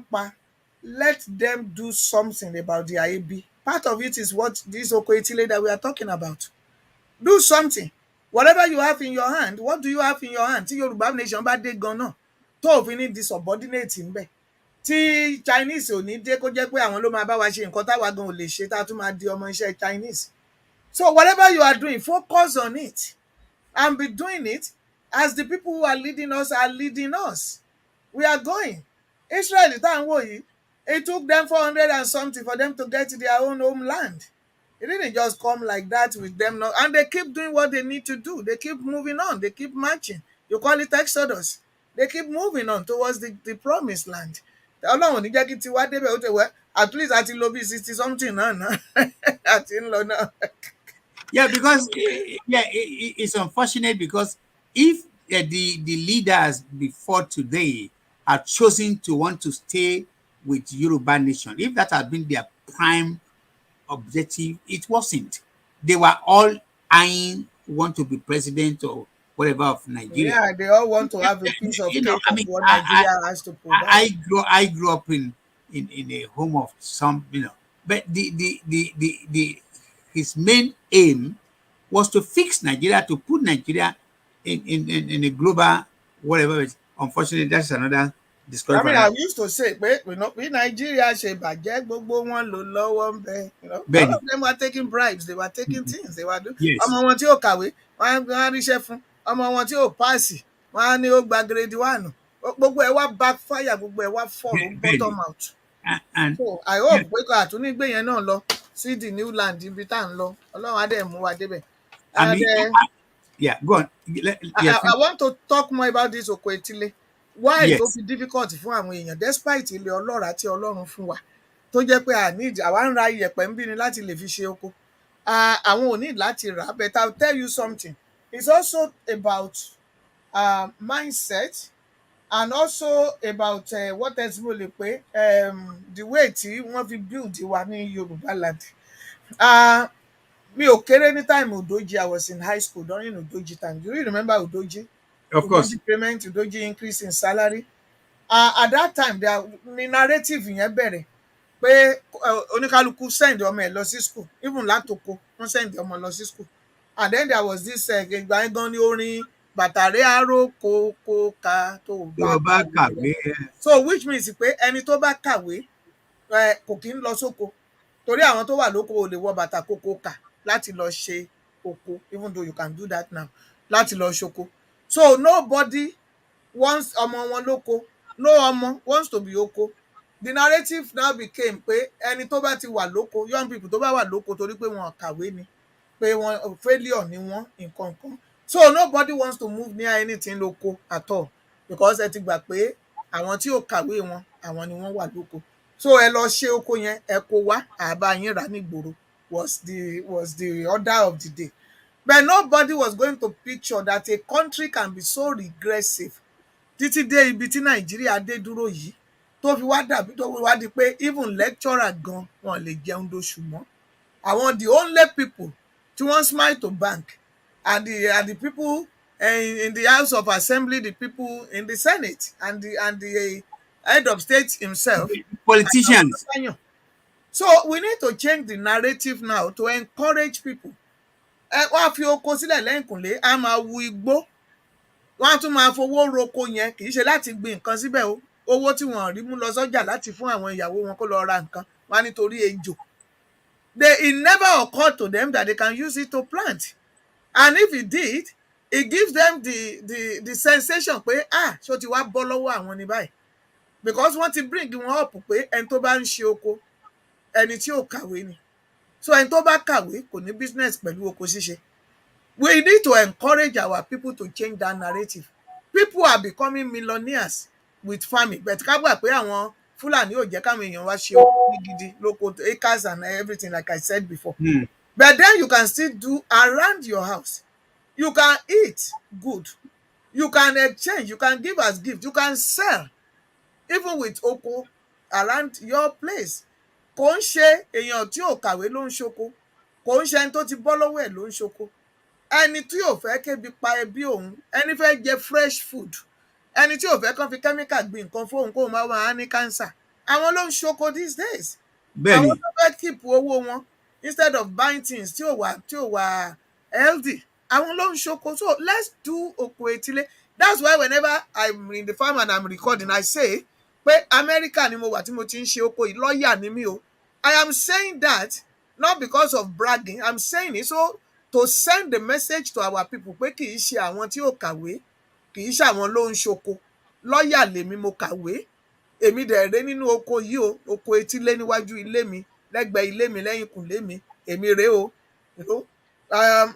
let them do something about the IAB. Part of it is what this Okoetile that we are talking about. Do something. Whatever you have in your hand, what do you have in your hand? Tí Yorùbá nation bá dé gan náà, tó òfin ní di subordinate ń bẹ̀. Tí Chinese ò ní dé kó jẹ́ pé àwọn ló máa bá wa ṣe nǹkan táwa gan ò lè ṣe tá a tún máa di ọmọ iṣẹ́ Chinese. So whatever you are doing, focus on it and be doing it as the people who are leading us. We are going. Israel tá à ń wò yìí, it took them 400 and something for them to get to their own homeland. It didn't just come like that with them. No, and they keep doing what they need to do. They keep moving on. They keep marching. You call it exodus. They keep moving on towards the promised land. Ọlọ́run ní jẹ́ kí tiwa débẹ̀ ó tẹ̀ wẹ́ at least àti lọ bí 60 something náà àti ń lọ náà. yeah, because it's unfortunate because if the leaders before today are chosen to want to stay with Yoruba nation, if that had been their prime objective, it wasn't. They were all eyeing want to be president or whatever of Nigeria. Yeah, they all want to have a piece of You know, cake I of mean, what Nigeria has to provide. I grew up in a home of some, but the his main aim was to fix Nigeria, to put Nigeria in a global whatever. Unfortunately, that's another I discussion. mean, I used to say, pé bí Nigeria ṣe bàjẹ́ gbogbo wọn ló lọ́wọ́ ń bẹ. All Benny, of them were taking bribes. They were taking things. They were doing. yes, Ọmọ wọn tí ò kàwé, wọ́n á ríṣẹ́ fún. Ọmọ wọn tí ò páàsì, wọ́n á ní ó gba grade 1, gbogbo ẹ̀ wá backfire, gbogbo ẹ̀ wá fall, ó Bẹ́ẹ̀ni. bottom out. And So I yeah, hope pé ká àtúnígbé yẹn náà lọ sí the new land ibi tá à ń lọ, ọlọ́run á dẹ̀ mú wa débẹ̀. I And mean, yeah, go on. Yeah, I want to talk more about this oko etílé. Why tó yes, fi difficult fún àwọn èèyàn despite ilẹ̀ ọlọ́ràá tí ọlọ́run fún wa, tó jẹ́ pé àwa ń ra iyẹ̀pẹ̀ ń bí ni láti lè fi ṣe oko. Àwọn ò need láti rà á, but I'll tell you something. It's also about mindset, and also about what else mo lè pé, the way tí wọ́n fi build wa ní Yorùbá land. Mi ò kéré ní time Udoji. I was in high school during Udoji time. Do you remember Udoji? of course. Udoji payment, Udoji increase in salary. At that time, the narrative yẹn bẹ̀rẹ̀ pé oníkálukú send ọmọ ẹ̀ lọ sí school, even látoko wọ́n send ọmọ lọ sí school. And then there was this ìgbà yẹn gan ni orin bàtàrẹ́ àrò kó ka tó Tó bá o bá kàwé. kàwé, So which means pé ẹni tó bá kàwé kò kí ń lọ sóko, torí àwọn tó wà lóko ò lè wọ bàtà kókó kà láti lọ ṣe oko, even though you can do that now, láti lọ ṣoko. So nobody wants ọmọ wọn lóko, no ọmọ wants to be oko. The narrative now became pé ẹni tó bá ti wà lóko, young people tó bá wà lóko torí pé wọn kàwé ni, pé wọn failure ni wọn nǹkan kan. So nobody wants to move near anything lóko at all, because ẹ ti gbà pé àwọn tí ò kàwé wọn àwọn ni wọ́n wà lóko. So ẹ lọ ṣe oko yẹn, ẹ kó wá, àbá yín rà nígboro was the order of the day. But nobody was going to picture that a country can be so regressive títí dé ibi tí Nàìjíríà dé dúró yìí, tó fi wá dàbí tó fi wá di pé even lecturer gan wọn lè jẹun lóṣù mọ́. Àwọn the only people tí wọ́n smile to bank and the people in the House of Assembly, the people in the Senate, and the head of state himself. politicians. So we need to change the narrative now to encourage people. Wọ́n á fi oko sílẹ̀ lẹ́yìnkùnlé, á máa wu igbó, wọ́n á tún máa fowó roko yẹn, kì í ṣe láti gbin nǹkan síbẹ̀ o. Owó tí wọ́n rí mú lọ sọ́jà láti fún àwọn ìyàwó wọn kó lọ ra nǹkan, wọ́n á nítorí ejò. It never occurred to them that they can use it to plant. And if it did, it gives them the sensation pé ṣó ti wá bọ́ lọ́wọ́ àwọn ní báyìí, because wọ́n ti bring wọn up pé ẹni tó bá ń ṣe oko ẹni tí ò kàwé ni. So ẹni tó bá kàwé kò ní business pẹ̀lú oko ṣíṣe. We need to encourage our people to change that narrative. People are becoming millionaires with farming, but ká gbà pé àwọn Fúlàní ò jẹ́ káwọn èèyàn wá ṣe oko gidi lóko, acres and everything like I said before. But then you can still do around your house. You can eat good. You can exchange. You can give as gift. You can sell even with oko around your place. Kò ń ṣe èèyàn tí ò kàwé ló ń ṣoko, kò ń ṣe ẹni tó ti bọ́ lọ́wọ́ ẹ̀ ló ń ṣoko. Ẹni tí ò fẹ́ kébi pa ẹbí òun, ẹni fẹ́ jẹ fresh food, ẹni tí ò fẹ́ kán fi chemical gbin nǹkan fóun kó máa wà á ní cancer, àwọn ló ń ṣoko these days. Àwọn Bẹ́ẹ̀ni. tó fẹ́ keep owó wọn instead of buying things tí ò wà healthy, àwọn ló ń ṣoko. So let's do oko etílé. That's why whenever I'm in the farm and I'm recording, I say pé America ni mo wà tí mo ti ń ṣe oko yìí, lọ́ọ̀yà ni mí o. I am saying that not because of bragging. I'm saying it so to send the message to our people pé kì í ṣe àwọn tí ò kàwé, kì í ṣe àwọn ló ń ṣoko. Lọ́ọ̀yà lèmi, mo kàwé. Èmi dẹ̀ ré nínú oko yìí o, oko etílé níwájú ilé mi, lẹ́gbẹ̀ẹ́ ilé mi, lẹ́yìnkùnlé mi, èmi ré o. I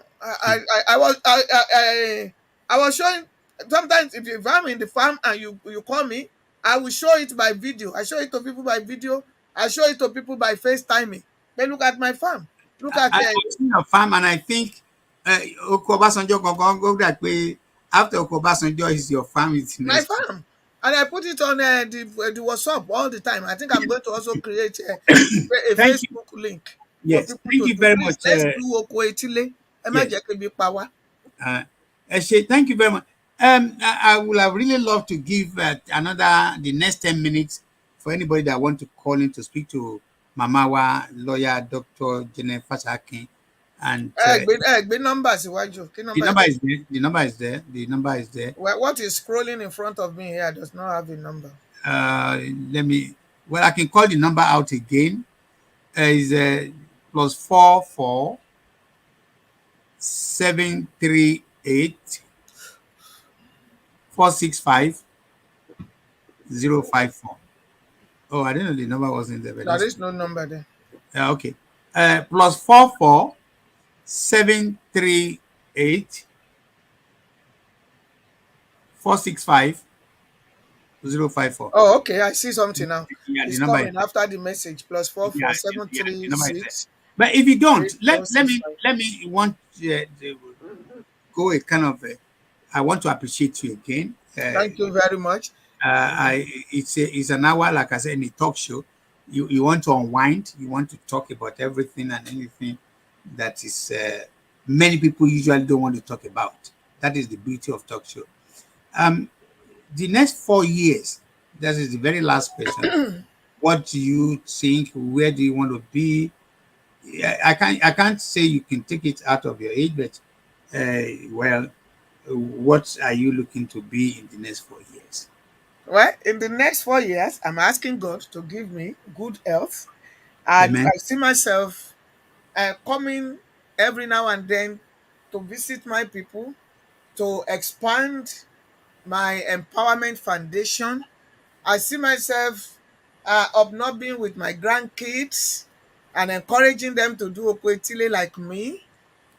was showing, sometimes if I'm in the farm and you call me, I will show it by video. I show it to people by video. I show it to people by FaceTiming. They look at my farm. Look at I've seen your farm, and I think Oko Obasanjo gangan go that way. After Oko Obasanjo is your farm, is my next. farm. And I put it on the WhatsApp all the time. I think I'm going to also create a Thank you. Facebook link for Yes, people thank to you do. very Please, much. let's do oko etílé. Ẹ má Yes, jẹ́ kébi pa wá. Thank you very much. I would have really loved to give the next 10 minutes for anybody that want to call in to speak to Mamawa lawyer Dr. Jennifer Fashakin, and Ẹ gbé nọ́mbà síwájú. Kí the nọ́mbà number yẹn? is there. The number is there. The number is there. Well, what is scrolling in front of me here does not have a number. Let me. Well, I can call the number out again. Is +44 738 465 054. Oh, I didn't know the number was in there, but There that's is no number there. okay. Plus 44 738 465 054. Oh, okay. I see something now. Yeah, the It's number is coming there. after the message. Plus four Yeah, four seven yeah, three the number is there. six But if you don't, eight let four let six me five. let me want go a kind of I want to appreciate you again. Thank you very much. I it's an hour, like I said, in a talk show. You want to unwind, you want to talk about everything and anything that is many people usually don't want to talk about. That is the beauty of talk show. Um, the next 4 years, that is the very last question. What do you think? Where do you want to be? Yeah, I can't say you can take it out of your age, but well, what are you looking to be in the next 4 years? Well, in the next 4 years, I'm asking God to give me good health. And Amen. I see myself coming every now and then to visit my people, to expand my empowerment foundation. I see myself obnobbing with my grandkids and encouraging them to do okwetile like me.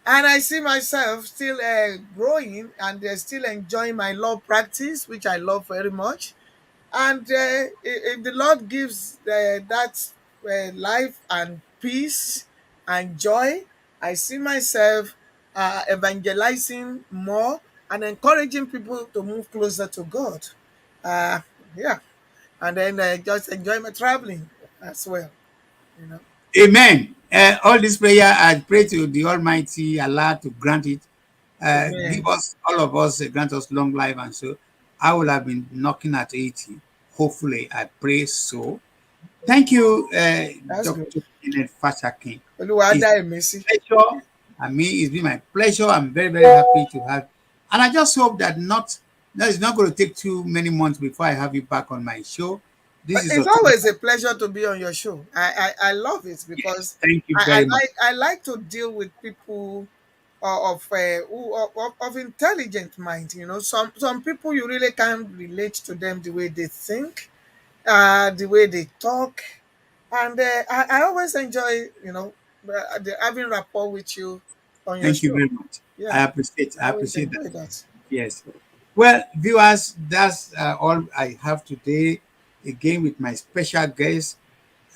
And I see myself still growing and still enjoying my law practice, which I love very much. And if the Lord gives that life and peace and joy, I see myself evangelizing more and encouraging people to move closer to God. Uh, yeah, and then just enjoy my traveling as well. You know. Amen. All this prayer, I pray to the Almighty Allah to grant it. Give Amen. us, all of us, grant us long life. And so I will have been knocking at 80. Hopefully, I pray so. Thank you, That's good. Dr. Kenneth Fashakin. It's Oluwada Emesi. a pleasure. I mean, it's been my pleasure. I'm very, very happy to have. And I just hope that it's not going to take too many months before I have you back on my show. This is It's October. always a pleasure to be on your show. I love it Yes, because thank you I very much. like to deal with people of intelligent mind. You know, some people you really can't relate to them the way they think, the way they talk, and I always enjoy having rapport with you on your Thank you show. very much. Yeah, I appreciate. I I always appreciate that. enjoy that. Yes. Well, viewers, that's all I have today. Again, with my special guest,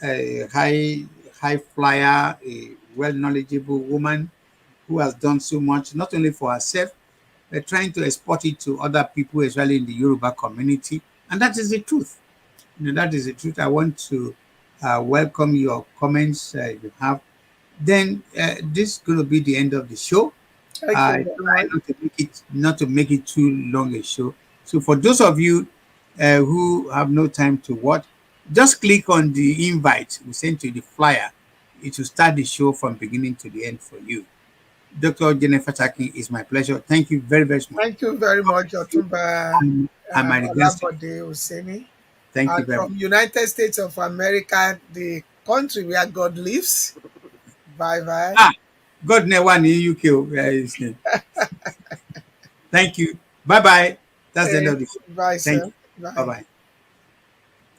a high flyer, a well knowledgeable woman who has done so much, not only for herself, but trying to export it to other people, especially in the Yoruba community. And that is the truth. That is the truth. I want to welcome your comments you have. Then this is going to be the end of the show. Thank you I very try much. not to make it too long a show. So for those of you who have no time to watch, just click on the invite we sent you, the flyer. It will start the show from beginning to the end for you. Dr. Jennifer Takin, is my pleasure. Thank you very, very much. Thank you very God much, bless you. Otumba And my regards to you. Olabode Oseni. Thank you And very much. from United States of America, the country where God lives. Bye bye. Ah, God never in UK. Thank you. Bye bye. That's the end of the show. Bye, Thank sir. you. Bye Bye. bye.